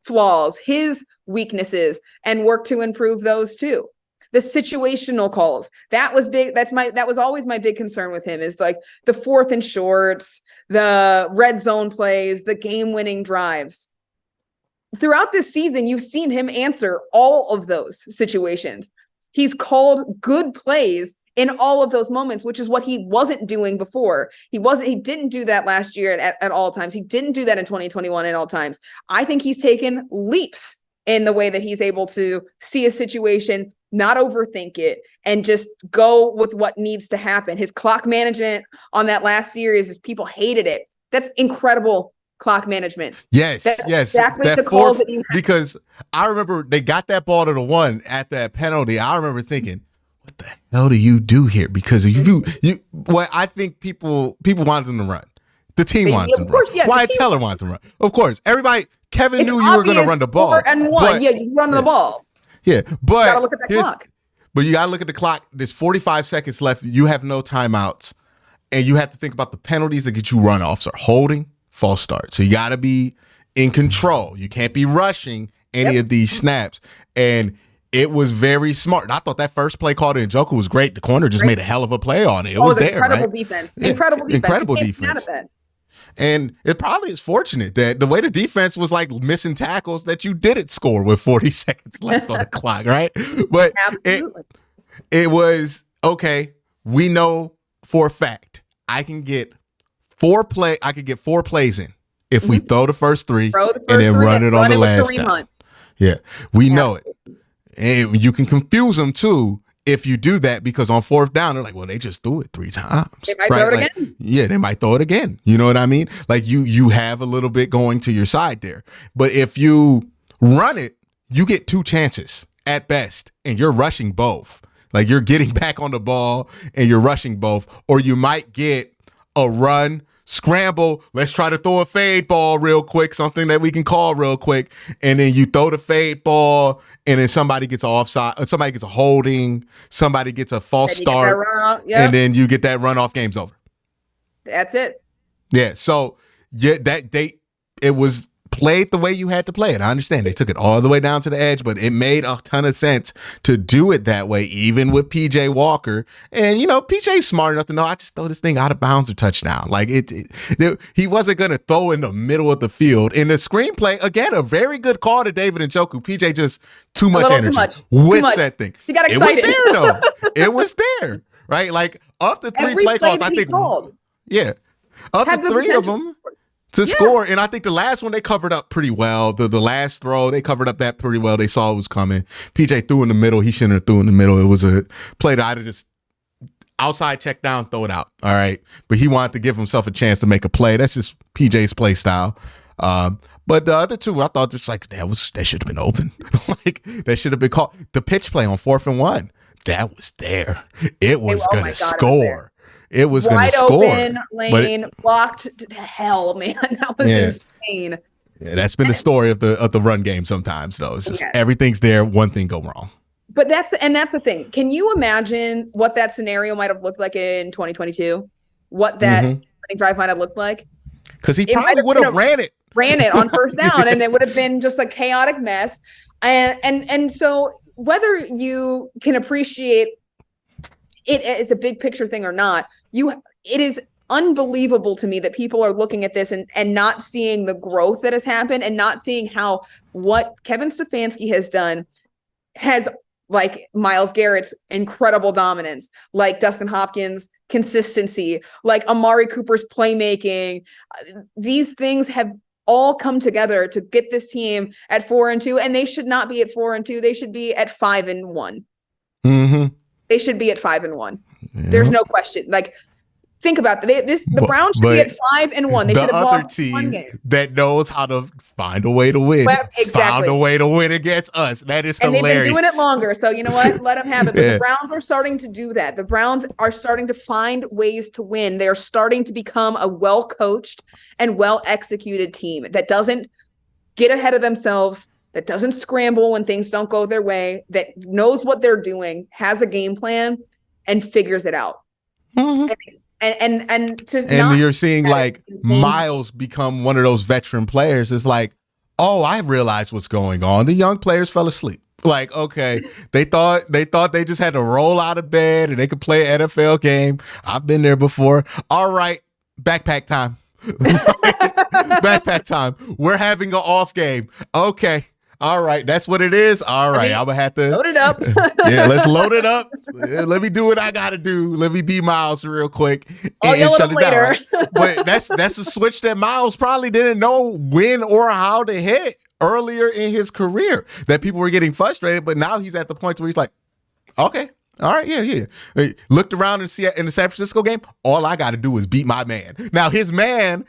[SPEAKER 2] flaws, his weaknesses, and work to improve those too. The situational calls, that was big. That was always my big concern with him, is like the 4th and shorts, the red zone plays, the game-winning drives. Throughout this season, you've seen him answer all of those situations. He's called good plays in all of those moments, which is what he wasn't doing before. He didn't do that last year at all times. He didn't do that in 2021 at all times. I think he's taken leaps in the way that he's able to see a situation, not overthink it, and just go with what needs to happen. His clock management on that last series, is people hated it. That's incredible clock management.
[SPEAKER 1] Yes.
[SPEAKER 2] Exactly
[SPEAKER 1] that
[SPEAKER 2] the calls that you
[SPEAKER 1] because I remember they got that ball to the 1 at that penalty. I remember thinking, what the hell do you do here? Because I think people wanted them to run. The team wanted them to run.
[SPEAKER 2] Yeah,
[SPEAKER 1] Wyatt Teller wanted them to run. Of course. Kevin knew you were going to run the ball.
[SPEAKER 2] 4-1.
[SPEAKER 1] But,
[SPEAKER 2] you run the ball.
[SPEAKER 1] Yeah, but
[SPEAKER 2] you gotta look at that clock.
[SPEAKER 1] But you got to look at the clock. There's 45 seconds left. You have no timeouts. And you have to think about the penalties that get you runoffs or holding, false start. So you got to be in control. You can't be rushing any of these snaps. And it was very smart. And I thought that first play called in Njoku was great. The corner just made a hell of a play on it. It was there,
[SPEAKER 2] incredible
[SPEAKER 1] right?
[SPEAKER 2] Defense.
[SPEAKER 1] Yeah.
[SPEAKER 2] Incredible defense.
[SPEAKER 1] Incredible defense. And it probably is fortunate that the way the defense was like missing tackles that you didn't score with 40 seconds left on the clock, right? But it was, okay, we know for a fact I can get 4 plays in if we throw the first 3 and then run it on the last down. Yeah, we know it. And you can confuse them too if you do that, because on 4th down, they're like, well, they just threw it 3 times.
[SPEAKER 2] They might throw it again.
[SPEAKER 1] Yeah, they might throw it again. You know what I mean? Like you have a little bit going to your side there. But if you run it, you get 2 chances at best, and you're rushing both. Like you're getting back on the ball and you're rushing both. Or you might get a run, scramble, let's try to throw a fade ball real quick, something that we can call real quick, and then you throw the fade ball, and then somebody gets an offside, somebody gets a holding, somebody gets a false start, and then you get that runoff, game's over.
[SPEAKER 2] That's it.
[SPEAKER 1] Yeah, so it was played the way you had to play it. I understand they took it all the way down to the edge, but it made a ton of sense to do it that way, even with PJ Walker. And PJ's smart enough to know, I just throw this thing out of bounds or touchdown. Like he wasn't going to throw in the middle of the field. In the screenplay, again, a very good call to David Njoku. PJ just too much energy with that thing.
[SPEAKER 2] He got excited.
[SPEAKER 1] It was there though. It was there, right? Like of the 3 play calls, I think, yeah, of the 3 of them to score. And I think the last one they covered up pretty well. The last throw, they covered up that pretty well. They saw it was coming. PJ threw in the middle. He shouldn't have threw in the middle. It was a play that I'd have just outside check down, throw it out. All right. But he wanted to give himself a chance to make a play. That's just PJ's play style. But the other 2, I thought just like that should have been open. Like that should have been called. The pitch play on 4th and 1. That was there. It was gonna score. It was going to score. Wide open
[SPEAKER 2] lane, blocked to hell, man. That was insane.
[SPEAKER 1] Yeah, that's been the story of the run game sometimes, though. It's just everything's there, one thing go wrong.
[SPEAKER 2] But that's the thing. Can you imagine what that scenario might have looked like in 2022? What that running drive might have looked like?
[SPEAKER 1] Because he probably would have ran it
[SPEAKER 2] on 1st down, and it would have been just a chaotic mess. And so whether you can appreciate it as a big picture thing or not, it is unbelievable to me that people are looking at this and not seeing the growth that has happened, and not seeing how what Kevin Stefanski has done has, like Myles Garrett's incredible dominance, like Dustin Hopkins' consistency, like Amari Cooper's playmaking. These things have all come together to get this team at 4-2, and they should not be at 4-2. They should be at 5-1.
[SPEAKER 1] Mm-hmm.
[SPEAKER 2] They should be at 5-1. Yeah. There's no question. Like Think about the Browns should be at 5-1. They
[SPEAKER 1] the
[SPEAKER 2] should have
[SPEAKER 1] other
[SPEAKER 2] lost one
[SPEAKER 1] team
[SPEAKER 2] game.
[SPEAKER 1] that knows how to find a way to win, found a way to win against us. That is hilarious.
[SPEAKER 2] And they've been doing it longer. So you know what? Let them have it. But the Browns are starting to do that. The Browns are starting to find ways to win. They are starting to become a well-coached and well-executed team that doesn't get ahead of themselves, that doesn't scramble when things don't go their way, that knows what they're doing, has a game plan, and figures it out.
[SPEAKER 1] Mm-hmm. And you're seeing like Miles become one of those veteran players. It's like, oh, I realize what's going on. The young players fell asleep. Like, okay, they thought they just had to roll out of bed and they could play an NFL game. I've been there before. All right, backpack time. Backpack time. We're having an off game. Okay. All right, that's what it is. All right, I'm gonna have to
[SPEAKER 2] load it up.
[SPEAKER 1] Yeah, let's load it up. Let me do what I gotta do. Let me be Miles real quick
[SPEAKER 2] and shut it
[SPEAKER 1] down. But that's a switch that Miles probably didn't know when or how to hit earlier in his career. That people were getting frustrated, but now he's at the point where he's like, okay. All right, yeah. Looked around and see in the San Francisco game, all I got to do is beat my man. Now his man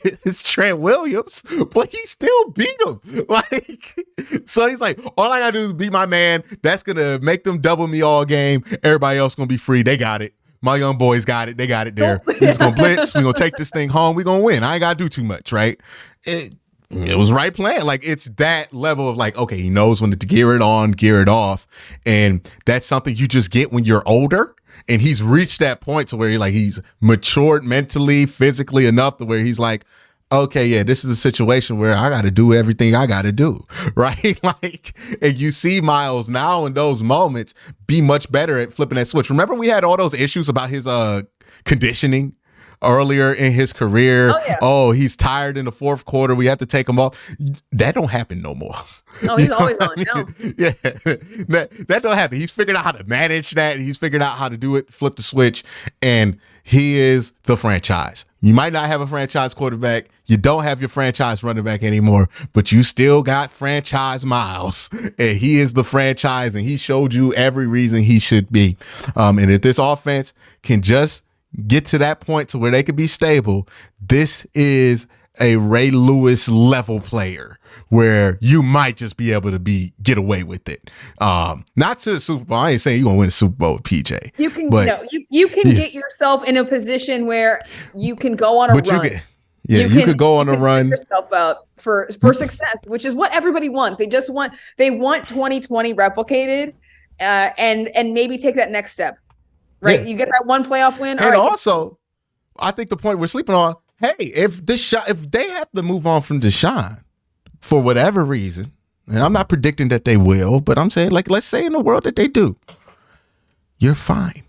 [SPEAKER 1] is Trent Williams, but he still beat him. Like, so he's like, all I got to do is beat my man. That's gonna make them double me all game. Everybody else gonna be free. They got it. My young boys got it. They got it there. We're just gonna blitz. We're gonna take this thing home. We're gonna win. I ain't gotta do too much, right? It was right plan. Like, it's that level of like, okay, he knows when to gear it on, gear it off. And that's something you just get when you're older. And he's reached that point to where he's matured mentally, physically enough to where he's like, okay, yeah, this is a situation where I got to do everything I got to do. Right. Like, and you see Miles now in those moments be much better at flipping that switch. Remember, we had all those issues about his conditioning earlier in his career. Oh, he's tired in the fourth quarter. We have to take him off. That don't happen no more.
[SPEAKER 2] No, he's always on. No.
[SPEAKER 1] Yeah, that don't happen. He's figured out how to manage that. He's figured out how to do it, flip the switch, and he is the franchise. You might not have a franchise quarterback. You don't have your franchise running back anymore, but you still got franchise Miles, and he is the franchise, and he showed you every reason he should be. And if this offense can just get to that point to where they could be stable, this is a Ray Lewis level player where you might just be able to get away with it. Not to the Super Bowl. I ain't saying you're gonna win a Super Bowl with PJ.
[SPEAKER 2] You can get yourself in a position where you can go on a run. You could go on a run. Yourself out for success, which is what everybody wants. They want 2020 replicated, and maybe take that next step. Right, you get that one playoff win.
[SPEAKER 1] And also, I think the point we're sleeping on, hey, if they have to move on from Deshaun for whatever reason, and I'm not predicting that they will, but I'm saying, like, let's say in the world that they do, you're fine.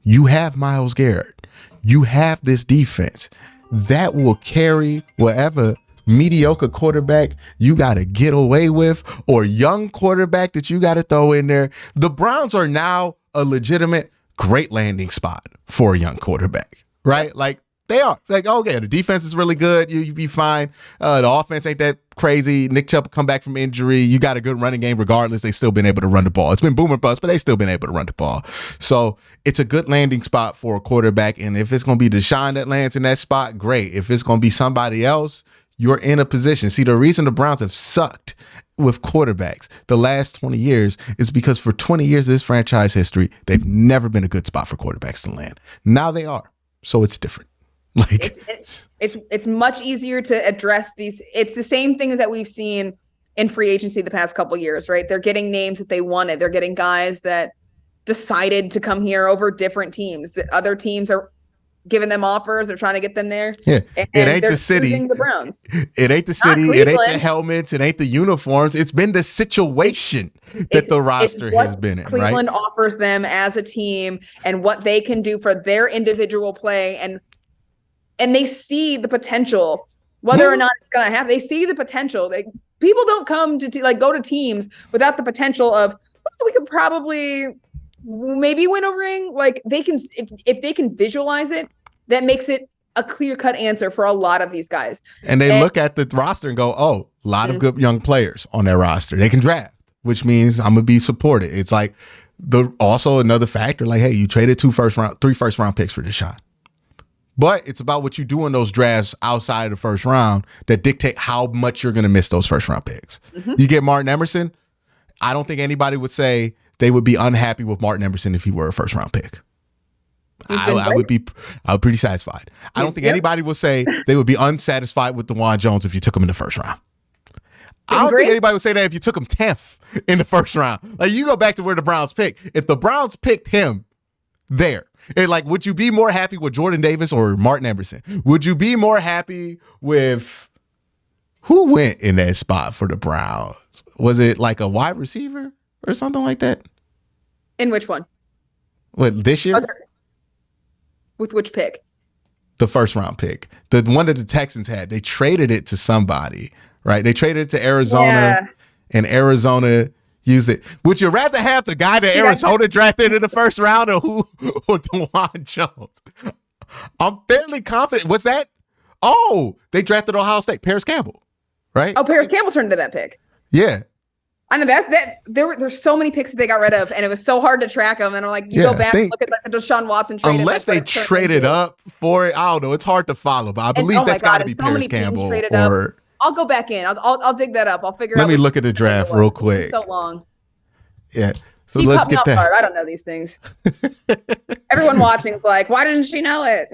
[SPEAKER 1] You have Myles Garrett. You have this defense that will carry whatever mediocre quarterback you got to get away with or young quarterback that you got to throw in there. The Browns are now a legitimate great landing spot for a young quarterback, right? Like, they are. Like, okay, the defense is really good. You be fine. The offense ain't that crazy. Nick Chubb come back from injury. You got a good running game regardless. They still been able to run the ball. It's been boom or bust, but they still been able to run the ball. So it's a good landing spot for a quarterback. And if it's going to be Deshaun that lands in that spot, great. If it's going to be somebody else, you're in a position. See, the reason the Browns have sucked with quarterbacks the last 20 years is because for 20 years of this franchise history, they've never been a good spot for quarterbacks to land. Now they are. So it's different. Like,
[SPEAKER 2] it's much easier to address these. It's the same thing that we've seen in free agency the past couple of years, right? They're getting names that they wanted. They're getting guys that decided to come here over different teams. The other teams are giving them offers. They're trying to get them there.
[SPEAKER 1] Yeah, it ain't the city.
[SPEAKER 2] The Browns.
[SPEAKER 1] It ain't the city. It ain't the helmets. It ain't the uniforms. It's been the situation that the roster has been in.
[SPEAKER 2] Cleveland
[SPEAKER 1] right?
[SPEAKER 2] offers them as a team and what they can do for their individual play, and they see the potential, whether or not it's going to happen. They see the potential. People don't come to go to teams without the potential of, we could probably maybe win a ring. Like, they can, if they can visualize it, that makes it a clear-cut answer for a lot of these guys.
[SPEAKER 1] And they look at the roster and go, oh, a lot of good young players on their roster. They can draft, which means I'm going to be supported. It's like also another factor, like, hey, you traded 3 first round picks for Deshaun. But it's about what you do in those drafts outside of the first round that dictate how much you're going to miss those first round picks. You get Martin Emerson. I don't think anybody would say they would be unhappy with Martin Emerson if he were a first round pick. I would be pretty satisfied. I don't think anybody would say they would be unsatisfied with DeJuan Jones if you took him in the first round. I don't think anybody would say that if you took him 10th in the first round. Like, you go back to where the Browns picked. If the Browns picked him there, and like, would you be more happy with Jordan Davis or Martin Emerson? Would you be more happy with who went in that spot for the Browns? Was it like a wide receiver or something like that?
[SPEAKER 2] In which one?
[SPEAKER 1] What, this year?
[SPEAKER 2] Okay. With which pick?
[SPEAKER 1] The first round pick. The one that the Texans had. They traded it to somebody, right? They traded it to Arizona, and Arizona used it. Would you rather have the guy that Arizona drafted in the first round or DeJuan Jones? I'm fairly confident. Was that? Oh, they drafted Ohio State. Paris Campbell, right?
[SPEAKER 2] Oh, Paris Campbell turned into that pick.
[SPEAKER 1] Yeah.
[SPEAKER 2] I know that there's so many picks that they got rid of, and it was so hard to track them. And I'm like, go back and look at like the Deshaun Watson trade.
[SPEAKER 1] Unless they traded up for it, I don't know. It's hard to follow, but I believe that's got to be Paris Campbell. Or
[SPEAKER 2] I'll go back in. I'll dig that up. I'll figure out.
[SPEAKER 1] Let me look at the draft real quick.
[SPEAKER 2] It's so long.
[SPEAKER 1] Yeah. So let's get that.
[SPEAKER 2] I don't know these things. Everyone watching is like, why didn't she know it?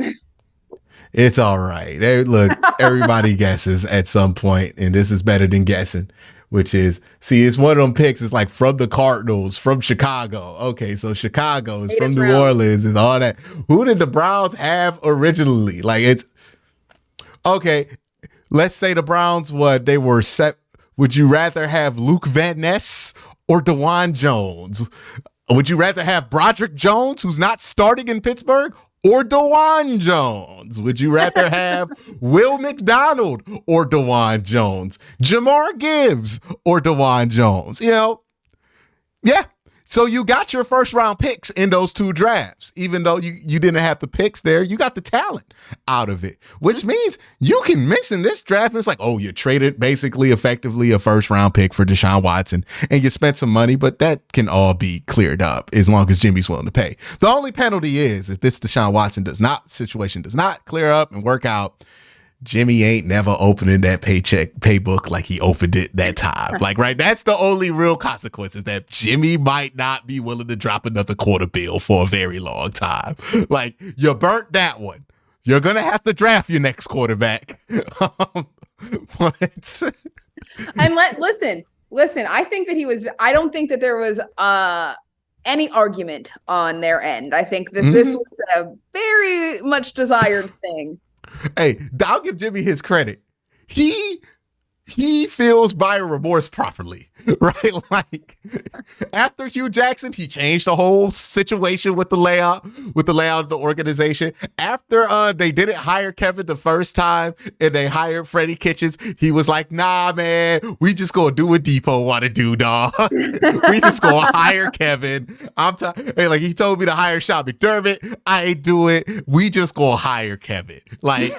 [SPEAKER 1] It's all right. Look, everybody guesses at some point, and this is better than guessing. Which is, it's one of them picks. It's like from the Cardinals, from Chicago. Okay, so Chicago is from New Orleans and all that. Who did the Browns have originally? Like, it's okay. Let's say the Browns, they were set. Would you rather have Luke Van Ness or DeJuan Jones? Would you rather have Broderick Jones, who's not starting in Pittsburgh, or DeJuan Jones? Would you rather have Will McDonald or DeJuan Jones? Jamar Gibbs or DeJuan Jones? Yeah. So you got your first round picks in those two drafts. Even though you didn't have the picks there, you got the talent out of it, which means you can miss in this draft. And it's like, oh, you traded basically effectively a first round pick for Deshaun Watson and you spent some money, but that can all be cleared up as long as Jimmy's willing to pay. The only penalty is if this Deshaun Watson situation does not clear up and work out, Jimmy ain't never opening that paybook like he opened it that time. Like, right? That's the only real consequence, is that Jimmy might not be willing to drop another quarter bill for a very long time. Like, you burnt that one. You're going to have to draft your next quarterback. And
[SPEAKER 2] listen, I think that I don't think that there was any argument on their end. I think that this was a very much desired thing.
[SPEAKER 1] Hey, I'll give Jimmy his credit. He feels buyer remorse properly, right? Like, after Hugh Jackson, he changed the whole situation with the layout of the organization. After they didn't hire Kevin the first time and they hired Freddie Kitchens, he was like, nah, man, we just gonna do what Depot want to do, dog. We just gonna hire Kevin. Hey, like, he told me to hire Sean McDermott. I ain't do it. We just gonna hire Kevin. Like,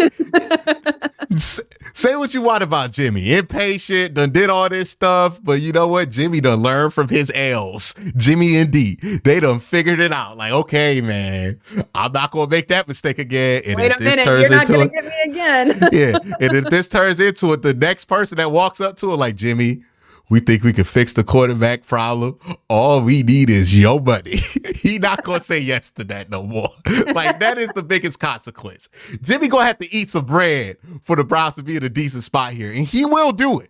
[SPEAKER 1] say what you want about Jimmy. Impatient, done did all this stuff, but you know what? Jimmy done learned from his L's. Jimmy and D, they done figured it out. Like, okay, man, I'm not gonna make that mistake again. And
[SPEAKER 2] wait a minute, you're not gonna get me again.
[SPEAKER 1] Yeah, and if this turns into it, the next person that walks up to it, like, Jimmy, we think we can fix the quarterback problem. All we need is your money. He not gonna say yes to that no more. Like, that is the biggest consequence. Jimmy gonna have to eat some bread for the Browns to be in a decent spot here, and he will do it.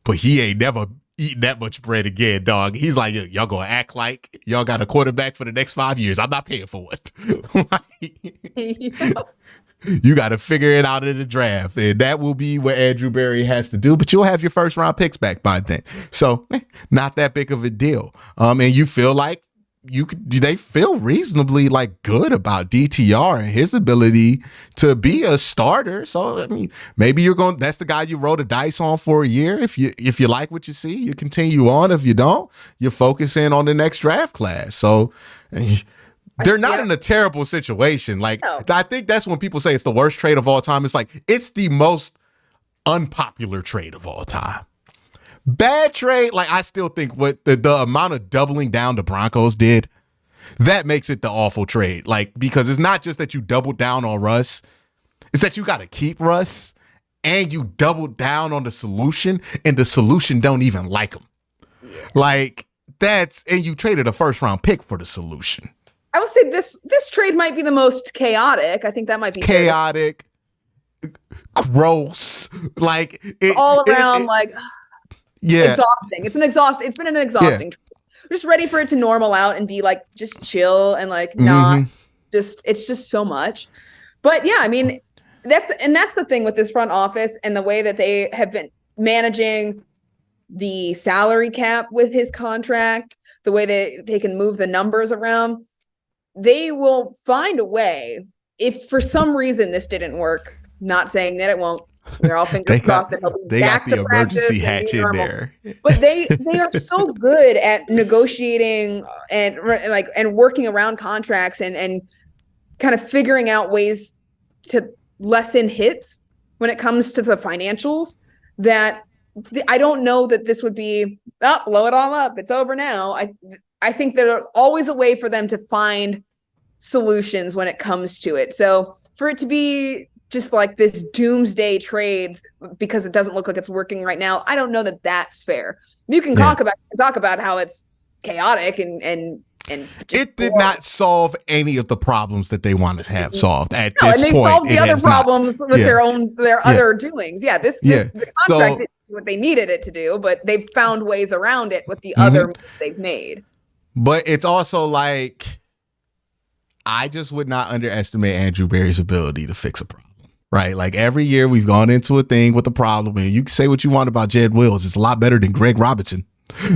[SPEAKER 1] But he ain't never eating that much bread again, dog. He's like, y'all gonna act like y'all got a quarterback for the next 5 years. I'm not paying for it. Like, you got to figure it out in the draft, and that will be what Andrew Berry has to do. But you'll have your first round picks back by then, so not that big of a deal. And you feel like they feel reasonably like good about DTR and his ability to be a starter. So I mean, maybe that's the guy you roll the dice on for a year. If you like what you see, you continue on. If you don't, you focus in on the next draft class. So they're not in a terrible situation. Like, no. I think that's when people say it's the worst trade of all time. It's like, it's the most unpopular trade of all time. Bad trade, like, I still think what the amount of doubling down the Broncos did, That makes it the awful trade. Like, because it's not just that you double down on Russ, it's that you got to keep Russ and you double down on the solution, and the solution don't even like him.
[SPEAKER 2] Yeah.
[SPEAKER 1] Like, and you traded a first round pick for the solution.
[SPEAKER 2] I would say this trade might be the most chaotic. I think that might be
[SPEAKER 1] chaotic, gross, like
[SPEAKER 2] all around,
[SPEAKER 1] yeah,
[SPEAKER 2] exhausting. It's been an exhausting trade. We're just ready for it to normal out and be like just chill and not just, it's just so much. But yeah, I mean, that's the thing with this front office and the way that they have been managing the salary cap with his contract, the way they can move the numbers around. They will find a way. If for some reason this didn't work, not saying that it won't, we're all fingers crossed that he'll be back to practice.
[SPEAKER 1] They got the emergency hatch in there.
[SPEAKER 2] But they are so good at negotiating and working around contracts and kind of figuring out ways to lessen hits when it comes to the financials, that I don't know that this would be blow it all up, it's over now. I think there's always a way for them to find solutions when it comes to it. So for it to be just like this doomsday trade because it doesn't look like it's working right now, I don't know that that's fair. You can talk about how it's chaotic and
[SPEAKER 1] it did not solve any of the problems that they wanted to have solved at this point.
[SPEAKER 2] And they solved the other problems with their other doings. Yeah, the contract did what they needed it to do, but they've found ways around it with the other moves they've made.
[SPEAKER 1] But it's also like, I just would not underestimate Andrew Berry's ability to fix a problem. Right? Like, every year we've gone into a thing with a problem, and you can say what you want about Jed Wills. It's a lot better than Greg Robinson.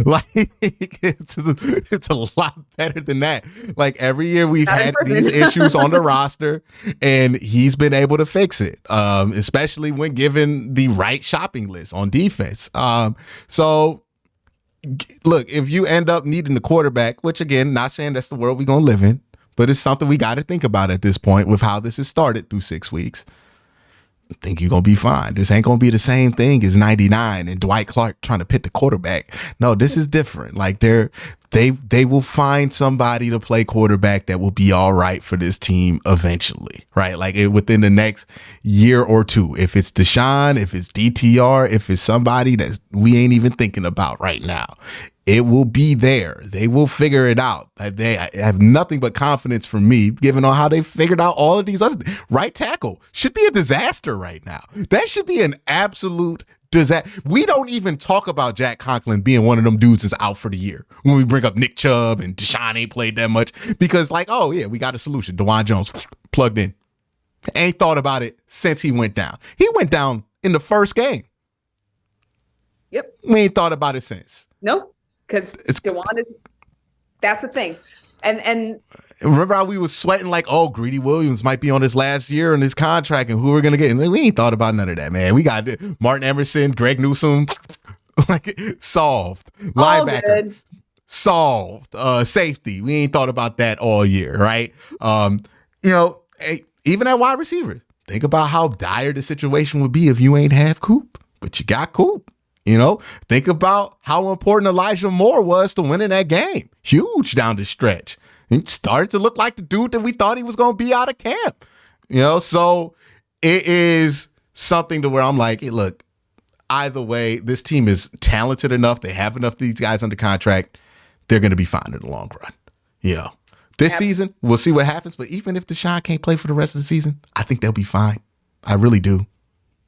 [SPEAKER 1] Like, it's a lot better than that. Like, every year we've had these issues on the roster, and he's been able to fix it, especially when given the right shopping list on defense. So look, if you end up needing a quarterback, which again, not saying that's the world we're going to live in, but it's something we got to think about at this point with how this has started through 6 weeks. I think you're going to be fine. This ain't going to be the same thing as 99 and Dwight Clark trying to pit the quarterback. No, this is different. Like, they will find somebody to play quarterback that will be all right for this team eventually, right? Like, within the next year or two. If it's Deshaun, if it's DTR, if it's somebody that we ain't even thinking about right now, it will be there. They will figure it out. They have nothing but confidence from me, given on how they figured out all of these other things. Right tackle should be a disaster right now. That should be an absolute disaster. We don't even talk about Jack Conklin being one of them dudes that's out for the year when we bring up Nick Chubb and Deshaun ain't played that much, because like, oh yeah, we got a solution. DeJuan Jones plugged in. Ain't thought about it since he went down. He went down in the first game.
[SPEAKER 2] Yep.
[SPEAKER 1] We ain't thought about it since.
[SPEAKER 2] Nope. Because that's the thing. And
[SPEAKER 1] remember how we was sweating like, oh, Greedy Williams might be on his last year on his contract and who we're going to get. And we ain't thought about none of that, man. We got Martin Emerson, Greg Newsome, like, solved. Linebacker, solved. Safety, we ain't thought about that all year, right? Even at wide receiver, think about how dire the situation would be if you ain't have Coop, but you got Coop. Think about how important Elijah Moore was to winning that game. Huge down the stretch. He started to look like the dude that we thought he was going to be out of camp. So it is something to where I'm like, hey, look, either way, this team is talented enough. They have enough of these guys under contract. They're going to be fine in the long run. This season, we'll see what happens. But even if Deshaun can't play for the rest of the season, I think they'll be fine. I really do.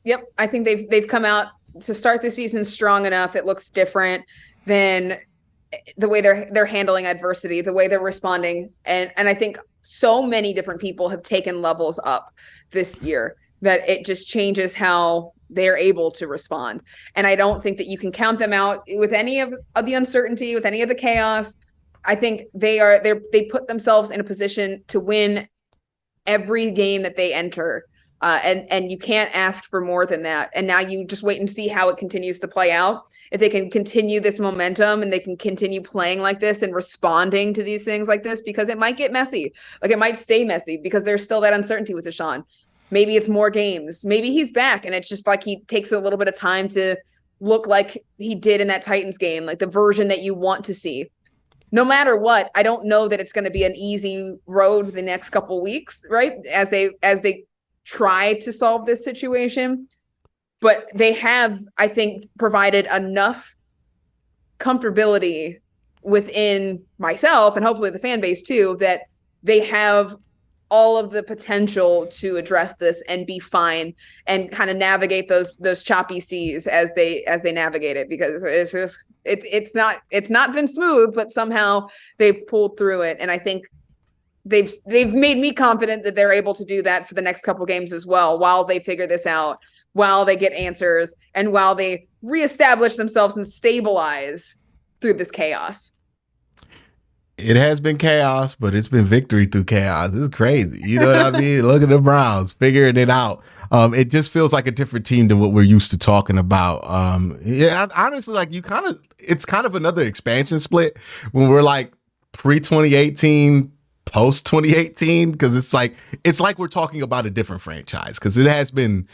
[SPEAKER 2] Yep. I think they've come out to start the season strong enough. It looks different than the way they're handling adversity, the way they're responding. And I think so many different people have taken levels up this year that it just changes how they're able to respond. And I don't think that you can count them out with any of the uncertainty, with any of the chaos. I think they put themselves in a position to win every game that they enter. And you can't ask for more than that. And now you just wait and see how it continues to play out. If they can continue this momentum and they can continue playing like this and responding to these things like this, because it might get messy. Like, it might stay messy because there's still that uncertainty with Deshaun. Maybe it's more games. Maybe he's back and it's just like he takes a little bit of time to look like he did in that Titans game, like the version that you want to see. no matter what, I don't know that it's going to be an easy road the next couple weeks, right? As they try to solve this situation. But they have, I think, provided enough comfortability within myself and hopefully the fan base too, that they have all of the potential to address this and be fine and kind of navigate those choppy seas as they navigate it, because it's not been smooth, but somehow they've pulled through it. And I think they've made me confident that they're able to do that for the next couple games as well, while they figure this out, while they get answers, and while they reestablish themselves and stabilize through this chaos.
[SPEAKER 1] It has been chaos, but it's been victory through chaos. This is crazy. You know what I mean? Look at the Browns figuring it out. It just feels like a different team than what we're used to talking about. Yeah, honestly, like it's kind of another expansion split when we're like pre-2018, post 2018, because it's like we're talking about a different franchise, because there has been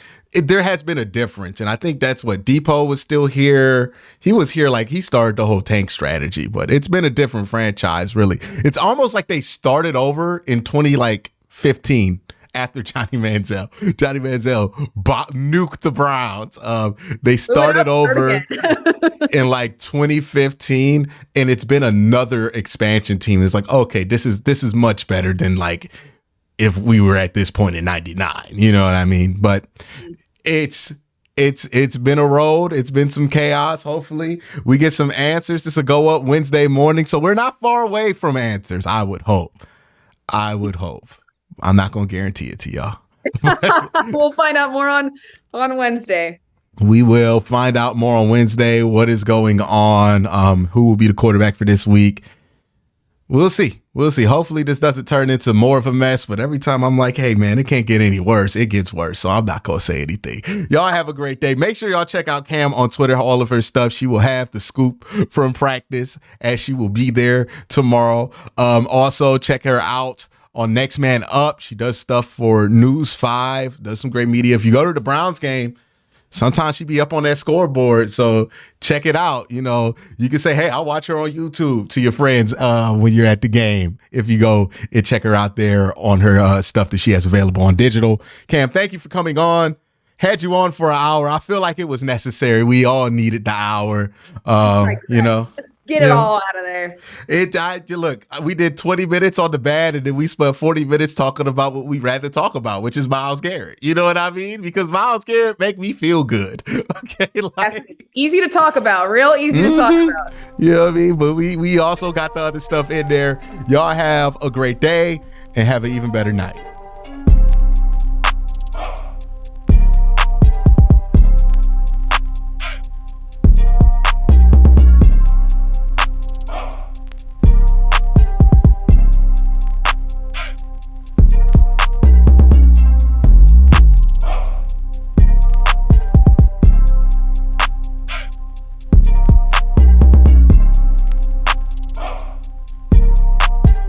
[SPEAKER 1] a difference. And I think that's what Depot was still here. He was here, like he started the whole tank strategy, but it's been a different franchise, really. It's almost like they started over in 2015 after Johnny Manziel. Johnny Manziel nuked the Browns. They started over in like 2015, and it's been another expansion team. It's like, okay, this is much better than like if we were at this point in 99. You know what I mean? But it's been a road. It's been some chaos. Hopefully we get some answers. This will go up Wednesday morning, so we're not far away from answers. I would hope. I'm not going to guarantee it to y'all.
[SPEAKER 2] We'll find out more on Wednesday.
[SPEAKER 1] We will find out more on Wednesday what is going on, who will be the quarterback for this week. We'll see. Hopefully this doesn't turn into more of a mess, but every time I'm like, hey, man, it can't get any worse. It gets worse, so I'm not going to say anything. Y'all have a great day. Make sure y'all check out Cam on Twitter, all of her stuff. She will have the scoop from practice, as she will be there tomorrow. Also, check her out on Next Man Up. She does stuff for News 5, does some great media. If you go to the Browns game, sometimes she be up on that scoreboard, so check it out. You know, you can say, hey, I'll watch her on YouTube to your friends when you're at the game, if you go and check her out there on her stuff that she has available on digital. Cam, thank you for coming on. Had you on for an hour. I feel like it was necessary. We all needed the hour. You know,
[SPEAKER 2] let's get it all out of there.
[SPEAKER 1] Look, we did 20 minutes on the bad, and then we spent 40 minutes talking about what we'd rather talk about, which is Myles Garrett. You know what I mean? Because Myles Garrett make me feel good. Okay, like,
[SPEAKER 2] easy to talk about, real easy to talk about.
[SPEAKER 1] You know what I mean? But we also got the other stuff in there. Y'all have a great day and have an even better night.